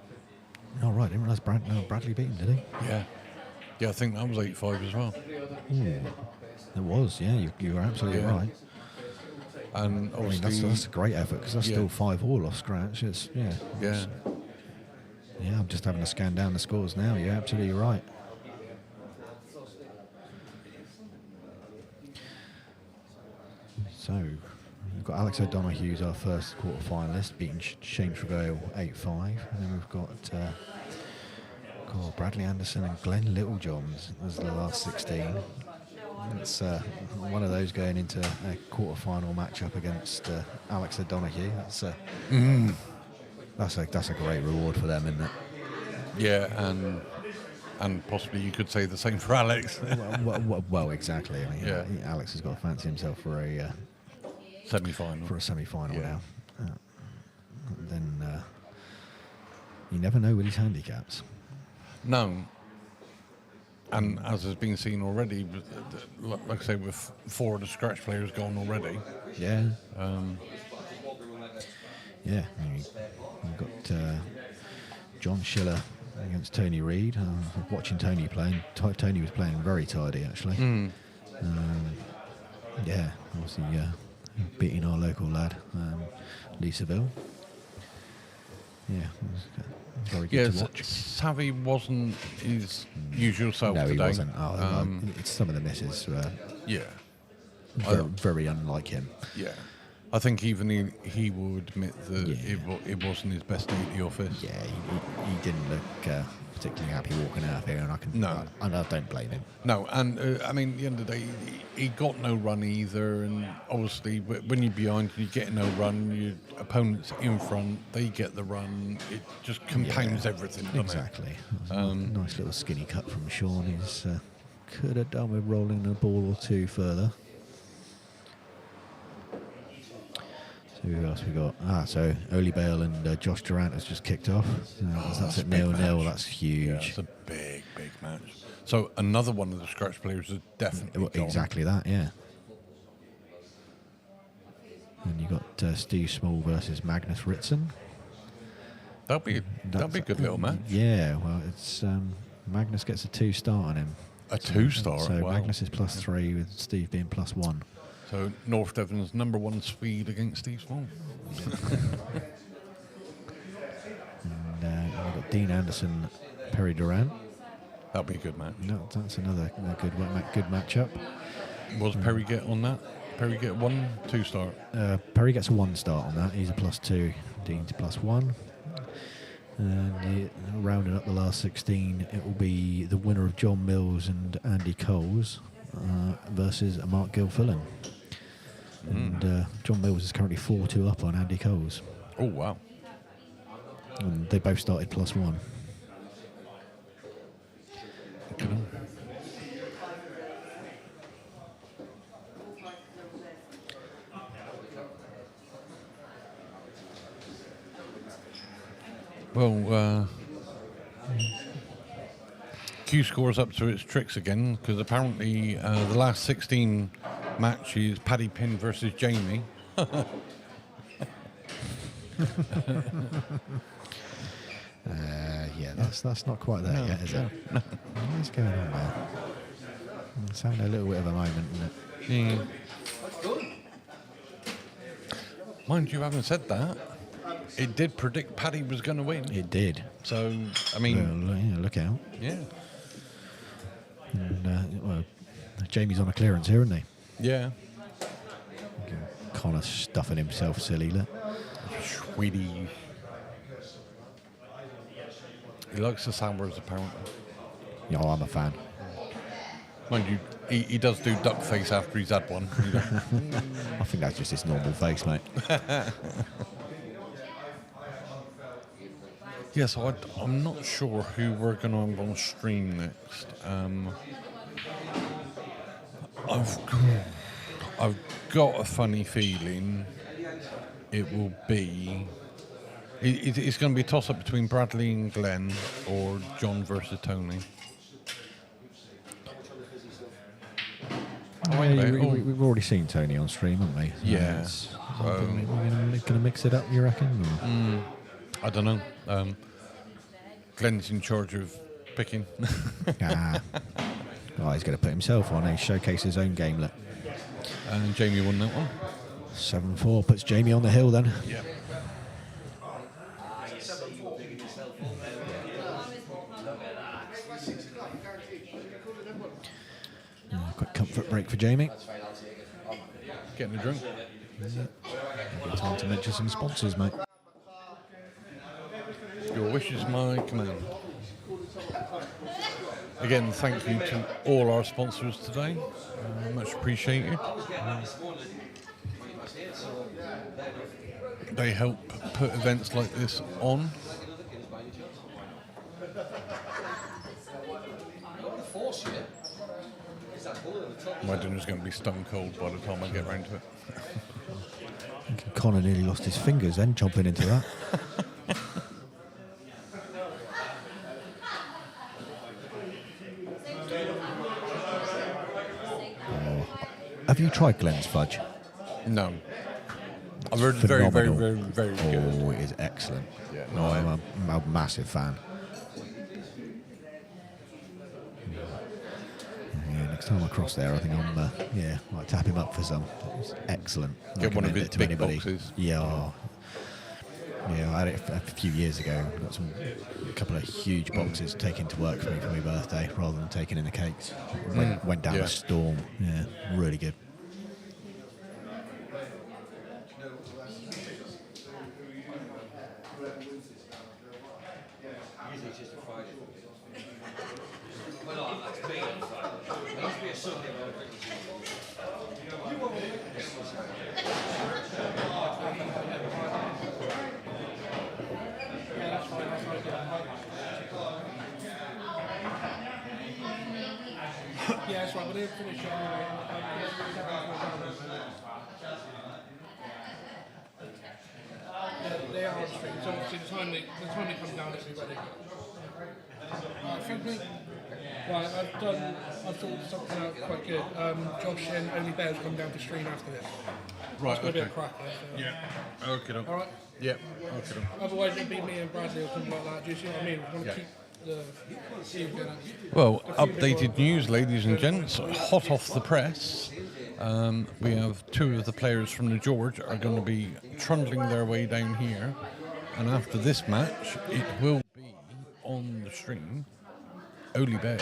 Oh right, I didn't realise Bradley beat him, did he? Yeah. Yeah, I think that was 8-5 as well. It was, yeah. You were absolutely right. And obviously, I mean, that's a great effort because that's still 5-all off scratch. It's yeah. I'm just having to scan down the scores now. You're absolutely right. So we've got Alex O'Donohue's our first quarter finalist, beating Shane Tregale 8-5, and then we've got Bradley Anderson and Glenn Littlejohns as the last 16. It's one of those going into a quarter-final matchup against Alex O'Donohue. That's a great reward for them, isn't it? Yeah, and possibly you could say the same for Alex. well, exactly. I mean, Alex has got to fancy himself for a semi-final. For a semi-final now. Then you never know with his handicaps. No. And as has been seen already, like I say, with 4 of the scratch players gone already. Yeah. Yeah. We've got John Schiller against Tony Reid. Watching Tony playing, Tony was playing very tidy actually. Yeah, obviously beating our local lad, Lee Seville. Yeah, it was very good to watch. Savvy wasn't his usual self no, today. No, he wasn't. It's some of the misses were very unlike him. Yeah. I think even he will admit that it wasn't his best day at the office. Yeah, he didn't look particularly happy walking out of here, and I don't blame him. No, and I mean, at the end of the day, he got no run either, and obviously when you're behind, you get no run, your opponent's in front, they get the run, it just compounds everything, doesn't exactly. It? Nice little skinny cut from Shaun. He's could have done with rolling a ball or two further. So who else we got? So Oli Bale and Josh Durant has just kicked off. That's at 0-0. That's huge. Yeah, it's a big big match. So another one of the scratch players is definitely gone. Exactly that, yeah. And you got Steve Small versus Magnus Ritson. That'll be a good little match. Yeah, well, it's Magnus gets a 2-star on him. A 2-star. So wow. Magnus is +3 with Steve being +1. So North Devon's #1 Swede against Steve Small. And we've got Dean Anderson, Perry Durant. That'll be a good match. No, that's another good matchup. Was Perry get on that? Perry get 1 2-star. Perry gets a 1-star on that. He's a +2. Dean's +1. And rounding up the last 16, it will be the winner of John Mills and Andy Coles versus Mark Gilfillan. And John Mills is currently 4-2 up on Andy Coles. Oh, wow. And they both started +1. Well, Q Score's up to its tricks again, because apparently the last 16 match is Paddy Pinn versus Jamie. Yeah, that's not quite there yet, is it? No. What's going on there? It's having a little bit of a moment, isn't it? Yeah. Mind you, having said that, it did predict Paddy was going to win. It did. So, I mean... Well, yeah, look out. Yeah. And, well, Jamie's on a clearance here, isn't he? Yeah. Connor stuffing himself silly, look. Sweetie. He likes the sours, apparently. Yeah, I'm a fan. Mind you, he does do duck face after he's had one. I think that's just his normal face, mate. Yeah, so I'm not sure who we're going to have on stream next. I've got a funny feeling it will be... It's going to be a toss-up between Bradley and Glenn or John versus Tony. We've already seen Tony on stream, haven't we? Yeah. We're going to mix it up, you reckon? I don't know. Glenn's in charge of picking. Oh, he's going to put himself on. He showcase his own gamelet. And Jamie won that one. 7-4 puts Jamie on the hill then. Yeah. Quick comfort break for Jamie. Getting a drink. Maybe time to mention some sponsors, mate. Your wish is my command. Again, thank you to all our sponsors today. Much appreciated. They help put events like this on. My dinner's going to be stone cold by the time I get round to it. I think Connor nearly lost his fingers then, chomping into that. Have you tried Glenn's fudge? No. I've heard it's very, very, very, very good. Oh, it is excellent. Yeah, no, I'm a massive fan. Yeah, next time I cross there, I think I'm, might tap him up for some. It's excellent. Get one of his big boxes. Yeah. Yeah, I had it a few years ago. Got a couple of huge boxes taken to work for me for my birthday, rather than taking in the cakes. Went down a storm. Yeah, really good. Yeah, that's right. But they'll finish they are on stream. So obviously the time they come down, it'll be ready. I think me. Right, I've thought something out quite good. Josh and Only Bears come down to stream after this. Right, It's going to be a okay. cracker. So. Yeah. Okay. All right. Yeah. Okay. Otherwise, it'd be me and Bradley or something like that. Do you see what I mean? We want to Yeah. keep the team going. Well, updated news, ladies and gents, hot off the press. We have 2 of the players from the George are going to be trundling their way down here, and after this match, it will be on the stream. Only Bear,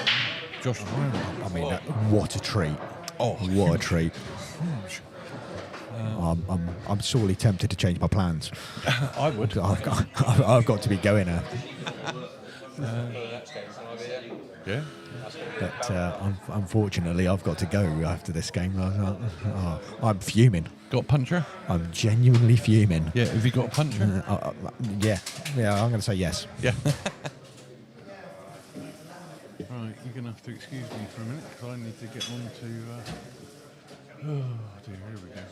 Josh Brown. I mean, what a treat. Oh, what a treat. I'm sorely tempted to change my plans. I would. I've got to be going now. Yeah. But unfortunately, I've got to go after this game. I'm fuming. Got a puncher? I'm genuinely fuming. Yeah. Have you got a puncher? Yeah, I'm going to say yes. Yeah. Right, you're going to have to excuse me for a minute because I need to get on to... oh dear, here we go.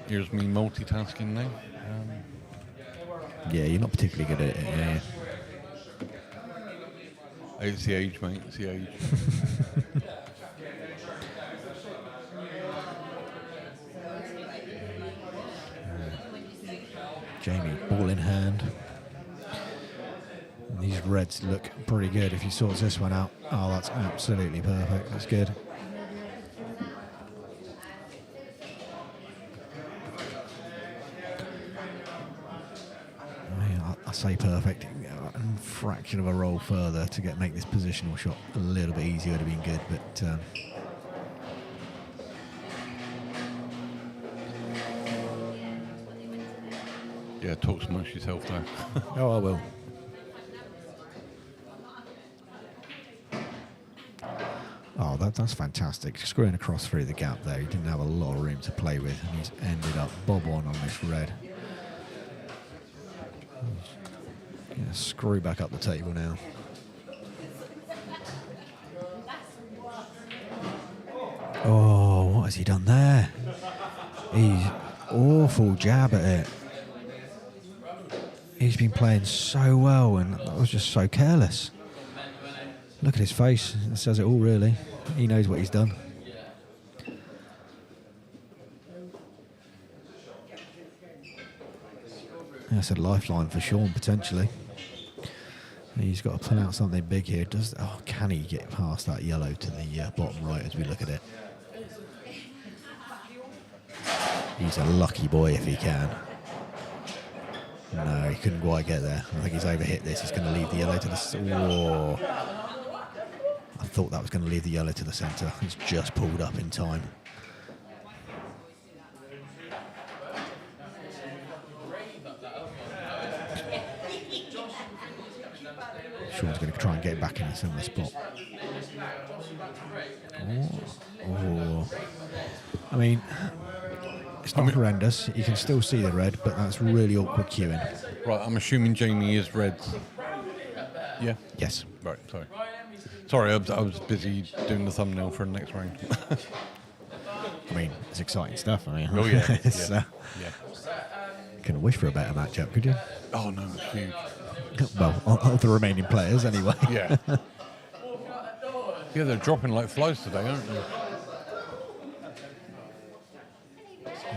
Here's me multitasking now. Yeah, you're not particularly good at it. Yeah. It's the age, mate. It's the age. Jamie, ball in hand. And these reds look pretty good if he sorts this one out. Oh, that's absolutely perfect. That's good. I say perfect. A fraction of a roll further to make this positional shot a little bit easier would have been good, but Yeah, talk amongst yourself though. oh, I will. Oh, that's fantastic. Screwing across through the gap there. He didn't have a lot of room to play with, and he's ended up bob on this red. Yeah, screw back up the table now. Oh, what has he done there? He's awful jab at it. He's been playing so well, and that was just so careless. Look at his face. It says it all, really. He knows what he's done. That's a lifeline for Shaun, potentially. He's got to pull out something big here. Can he get past that yellow to the bottom right as we look at it? He's a lucky boy if he can. No, he couldn't quite get there. I think he's overhit this. He's going to leave the yellow to the... Whoa. I thought that was going to leave the yellow to the centre. He's just pulled up in time. Shaun's going to try and get back in a similar spot. Oh. I mean, it's not horrendous. You can still see the red, but that's really awkward queuing. Right, I'm assuming Jamie is red. Yeah? Yes. Right, sorry. Sorry, I was busy doing the thumbnail for the next round. I mean, it's exciting stuff. I mean, Oh, yeah. it's, Yeah. couldn't wish for a better matchup, could you? Oh, no, it's huge. Well, of the remaining players, anyway. Yeah. Yeah, they're dropping like flies today, aren't they?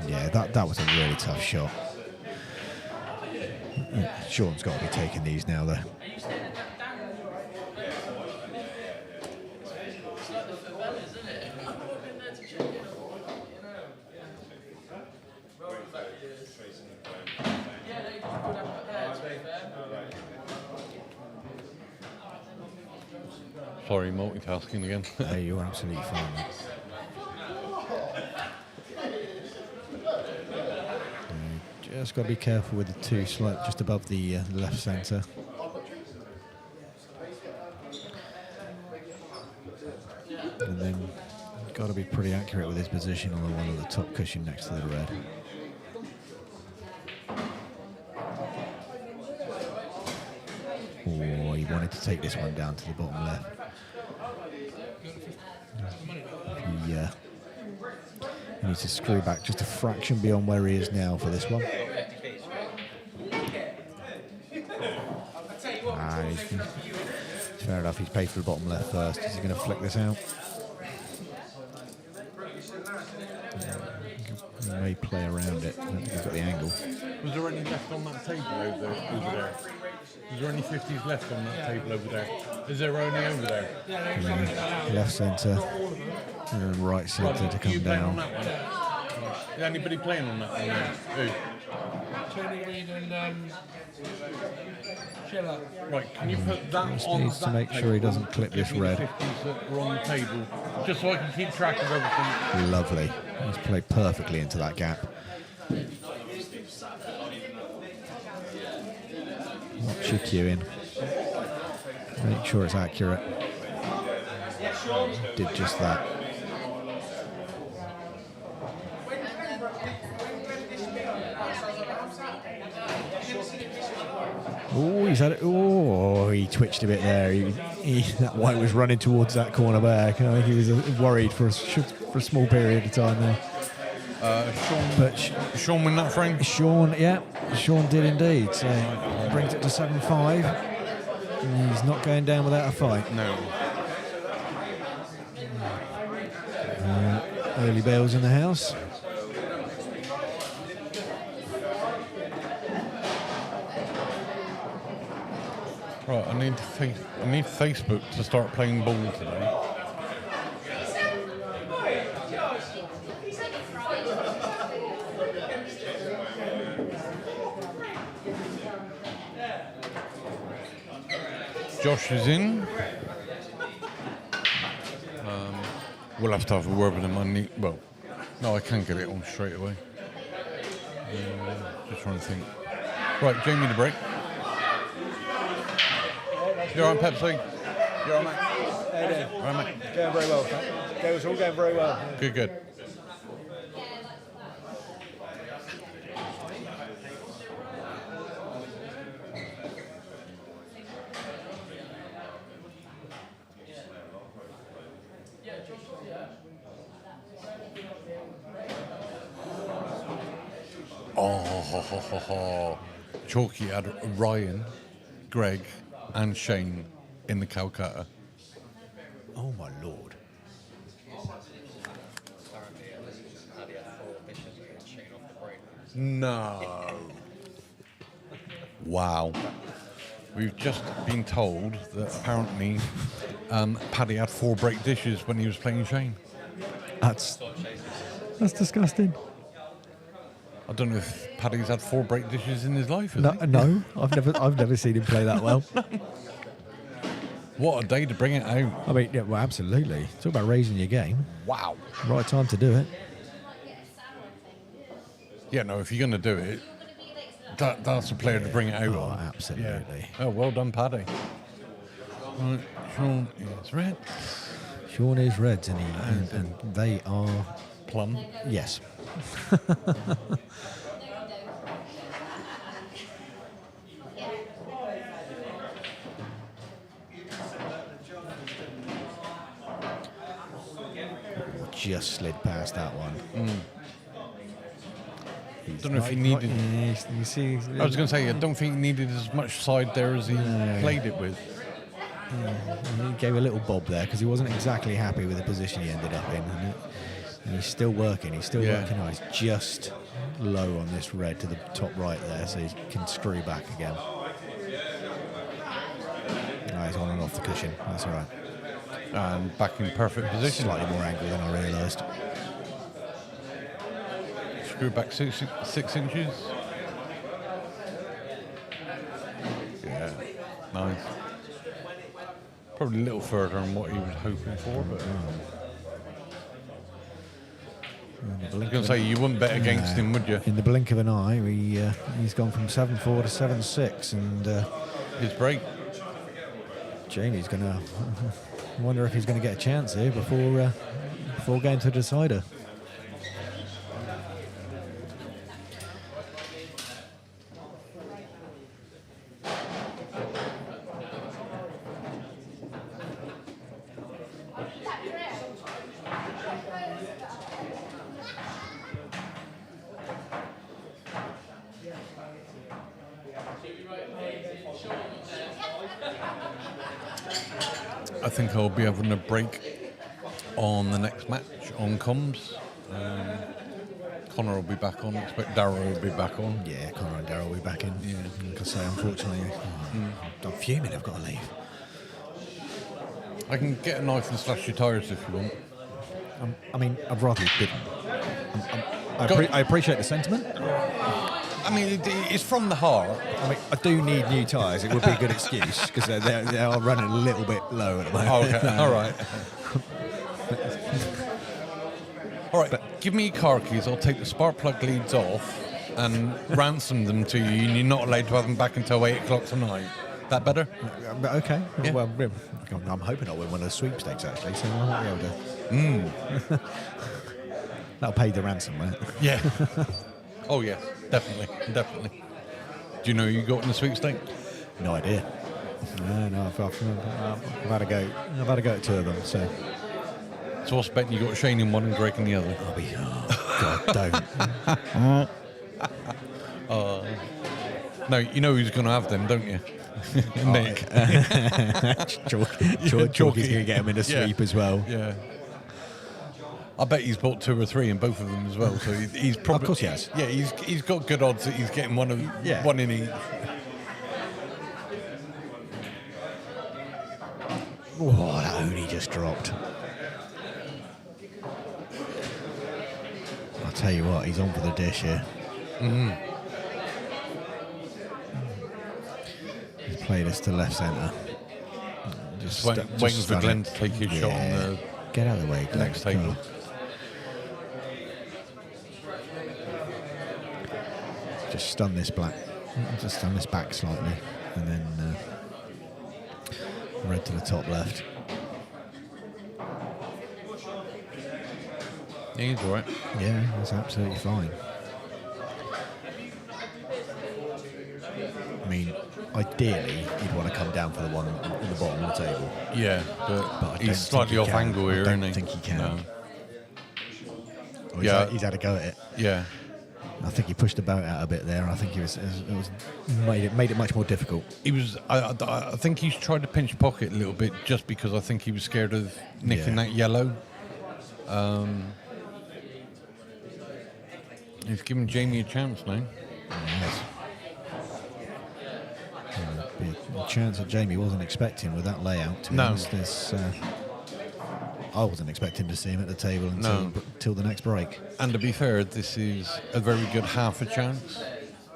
Yeah, that was a really tough shot. Shaun's got to be taking these now, though. Sorry, multitasking again. Hey, you're absolutely fine. Just got to be careful with the two slight just above the left centre. And then got to be pretty accurate with his position on the one on the top cushion next to the red. Oh, he wanted to take this one down to the bottom left. He needs to screw back just a fraction beyond where he is now for this one. Fair enough, he's paid for the bottom left first. Is he going to flick this out? He may play around it. I don't think he's got the angle. Was there any left on that table over there? Was there any 50s left on that table over there? Is there only over there? Left centre and right centre to come down. Is anybody playing on that one there? Who? Tony Reid and Schiller. Right, can you put that Just on needs to that make sure he doesn't clip this Give me the red. 50s that were on the table, just so I can keep track of everything. Lovely. He's played perfectly into that gap. Watch your cue in. Make sure it's accurate. Did just that. Oh, he's had it. Oh, he twitched a bit there. That white was running towards that corner back. I think he was worried for a small period of time there. Shaun win that frame? Shaun did indeed. So brings it to 7-5. He's not going down without a fight. No. Early bells in the house. Right, I need Facebook to start playing ball today. Josh is in. We'll have to have a word with him. No, I can't get it on straight away. Just trying to think. Right, Jamie the break. You all right, Pepsi? You all right, mate? How you doing? All right, mate. Going very well. It's all going very well. Good. Oh, Chalky had Ryan, Greg, and Shane in the Calcutta. Oh my lord. No. Wow. We've just been told that apparently Paddy had 4 break dishes when he was playing Shane. That's disgusting. I don't know if Paddy's had 4 break dishes in his life. No, I've never seen him play that well. What a day to bring it out. I mean, yeah, well, absolutely. Talk about raising your game. Wow. Right time to do it. Yeah, no, if you're going to do it, that's a player to bring it out Oh, on. absolutely. Yeah. Oh, well done, Paddy. Right, Shaun is red. Shaun is reds, and they are Plum. yes. Just slid past that one. Don't know if he needed. You see, I was going to say, I don't think he needed as much side there as he played it with. he gave a little bob there because he wasn't exactly happy with the position he ended up in. And he's still working. He's still working on. He's just low on this red to the top right there, so he can screw back again. He's on and off the cushion. That's all right. And back in perfect position. Slightly more angle than I realised. Screw back 6 inches. Yeah, nice. Probably a little further than what he was hoping for, but I was going to say, you wouldn't bet against him, would you? In the blink of an eye, he's gone from 7-4 to 7-6, and His break. Janie's going to wonder if he's going to get a chance here before going to the decider. I think I'll be having a break on the next match on comms. Connor will be back on. I expect Darryl will be back on. Yeah, Connor and Darryl will be back in. Yeah. Like I say, unfortunately, I'm fuming. I've got to leave. I can get a knife and slash your tyres if you want. I mean, I'd rather you didn't. I appreciate the sentiment. I mean, it's from the heart. I mean, I do need new tyres. It would be a good excuse because they are running a little bit low at the moment. Oh, okay. All right. All right, give me your car keys. I'll take the spark plug leads off and ransom them to you, and you're not allowed to have them back until 8 o'clock tonight. That better? Okay. Yeah. Well, I'm hoping I'll win one of the sweepstakes, actually, so I might be able to... That'll pay the ransom, right? Yeah. Oh, yeah, definitely. Do you know who you got in the sweepstake? No idea. No, I've had a go. I've had a go at 2 of them, so... So what's betting you got Shane in one and Greg in the other? God, don't. No, you know who's going to have them, don't you? Nick. Chalky's going to get him in a sweep as well. Yeah. I bet he's bought 2 or 3 in both of them as well. So he's probably... Of course he has. Yeah, he's got good odds that he's getting one in each. Oh, that only just dropped. I'll tell you what, he's on for the dish here. He's played us to left centre. Just waiting for Glenn to take his shot on the Get out of the way, Glenn. next table. Just stun this back slightly, and then red to the top left. Yeah, he's all right. Yeah, that's absolutely fine. I mean, ideally, you'd want to come down for the one in the bottom of the table. Yeah, but I he's don't slightly think off he can. angle here, I don't isn't he? think he can. No. Well, he's had a go at it. Yeah. I think he pushed the boat out a bit there. I think made it much more difficult. He was. I think he's tried to pinch pocket a little bit just because I think he was scared of nicking that yellow. He's giving Jamie a chance now. Yes. A chance that Jamie wasn't expecting with that layout. To be honest. I wasn't expecting to see him at the table until the next break. And to be fair, this is a very good half a chance.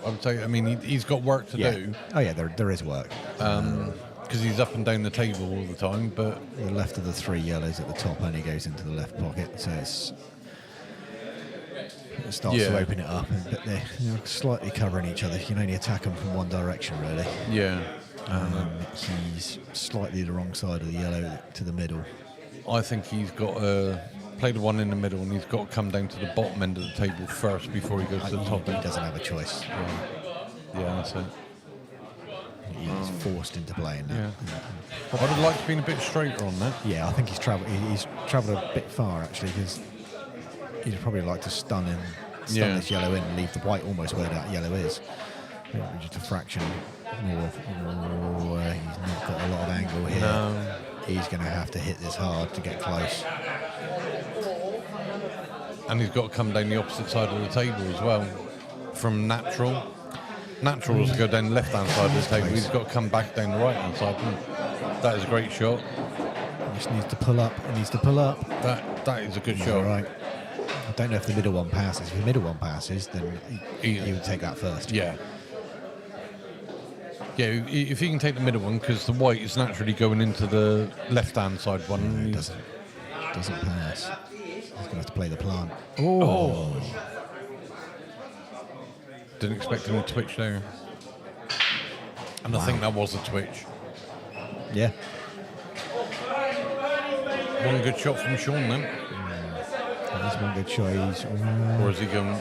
I would say. I mean, he's got work to do. Oh yeah, there is work. Because he's up and down the table all the time. But the left of the 3 yellows at the top only goes into the left pocket, so it starts to open it up, but they're slightly covering each other. You can only attack them from one direction, really. Yeah. He's slightly the wrong side of the yellow to the middle. I think he's got to play the one in the middle, and he's got to come down to the bottom end of the table first before he goes to the top. He doesn't have a choice. Yeah, that's it. He's forced into playing that. Yeah. I would have liked to be a bit straighter on that. Yeah, I think he's travelled a bit far, actually, because he'd probably like to stun this yellow in and leave the white almost where that yellow is. Just a fraction more. He's not got a lot of angle here. No. He's going to have to hit this hard to get close. And he's got to come down the opposite side of the table as well. From natural. Natural was to go down the left-hand side of the table. He's got to come back down the right-hand side. That is a great shot. He just needs to pull up. That is a good shot. All right. I don't know if the middle one passes. If the middle one passes, then he would take that first. Yeah. Yeah, if he can take the middle one, because the white is naturally going into the left-hand side one. It doesn't pass. He's going to have to play the plant. Oh. Didn't expect him to twitch there. And I think that was a twitch. Yeah. One good shot from Shaun then. That's one good shot. Or is he going...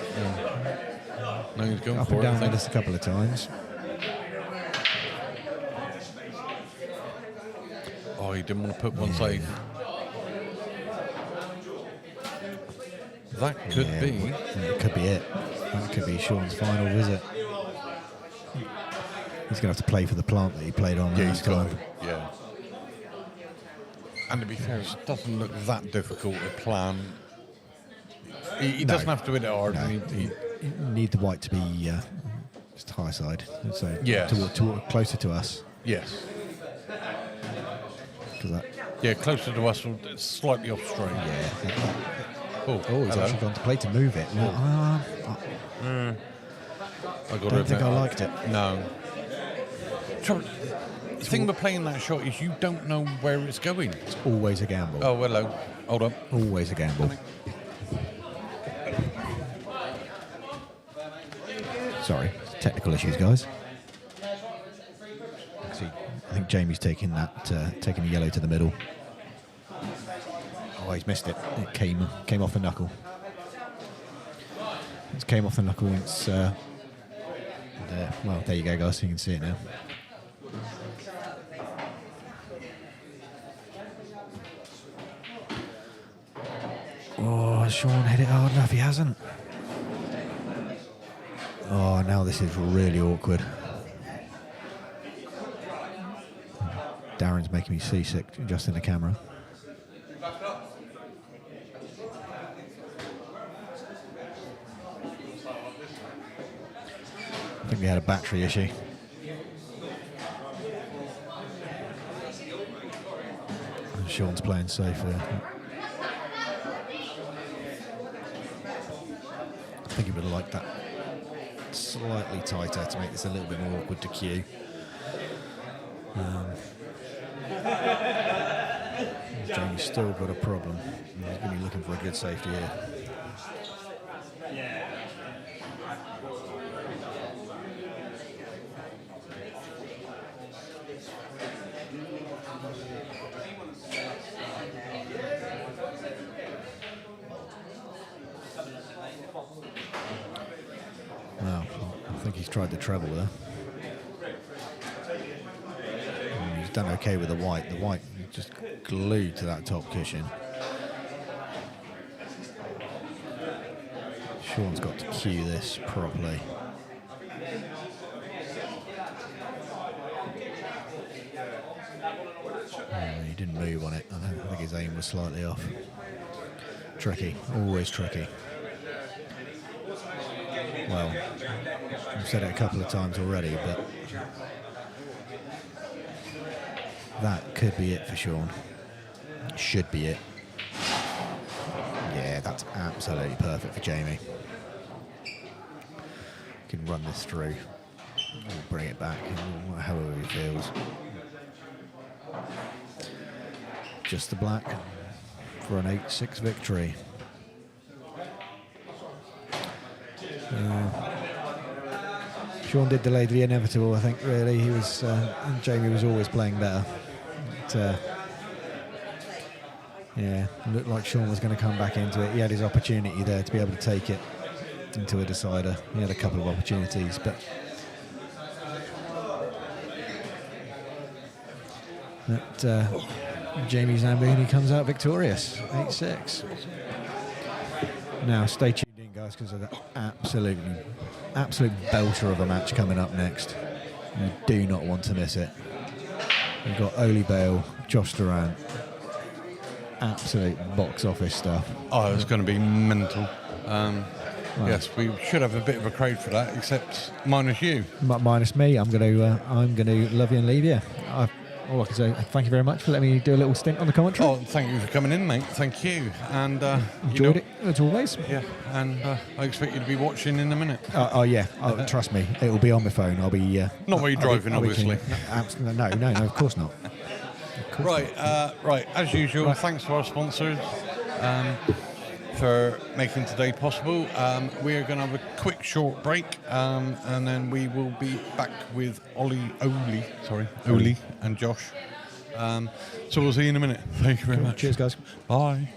No, he's going up for and it, I down think. just a couple of times. Oh, he didn't want to put one safe. That could be. It could be it. That could be Shaun's final visit. He's going to have to play for the plant that he played on last time. And to be fair, it doesn't look that difficult to plan. He doesn't have to hit it hard. No, you need the white to be just high side, so Yes. closer to us. Yes. 'Cause that, Yeah, closer to us, it's slightly off strain. Oh, he's hello. actually gone to play to move it. No, I don't think I liked it. No. The thing with playing that shot is you don't know where it's going. It's always a gamble. Oh, hello. Hold up. Always a gamble. Sorry, technical issues, guys. See, I think Jamie's taking the yellow to the middle. Oh, he's missed it. It came off the knuckle. It came off the knuckle once. Well, there you go, guys. You can see it now. Oh, Shaun hit it hard enough. He hasn't. Oh, now this is really awkward. Darren's making me seasick just in the camera. I think we had a battery issue. And Shaun's playing safe there. I think he would have liked that slightly tighter to make this a little bit more awkward to cue. Jamie's still got a problem. He's going to be looking for a good safety here. Well, I think he's tried the treble there. And he's done okay with the white. The white just glued to that top cushion. Shaun's got to cue this properly. He didn't move on it. I think his aim was slightly off. Tricky, always tricky. Well, I've said it a couple of times already, but that could be it for Shaun. Should be it. Yeah, that's absolutely perfect for Jamie. Can run this through. We'll bring it back, however he feels. Just the black for an 8-6 victory. Shaun did delay the inevitable, I think, really. He was, and Jamie was always playing better. But, yeah, it looked like Shaun was going to come back into it. He had his opportunity there to be able to take it into a decider. He had a couple of opportunities, but Jamie Zambuni comes out victorious, 8-6. Now, stay tuned in, guys, because of the absolute belter of a match coming up next. You do not want to miss it. We've got Oli Bale, Josh Durant. Absolute box office stuff. Oh, it's going to be mental. Yes, we should have a bit of a crowd for that, except minus you. Minus me. I'm going to love you and leave you. All I can say, thank you very much for letting me do a little stint on the commentary. Oh, thank you for coming in, mate. Thank you. And enjoyed it as always. Yeah, and I expect you to be watching in a minute. Oh yeah, trust me, it will be on my phone. I'll be not while you're driving, obviously. No, of course not. Right, as usual, thanks to our sponsors for making today possible. We are going to have a quick short break, and then we will be back with Oli and Josh. So we'll see you in a minute. Thank you very much. Cheers, guys. Bye.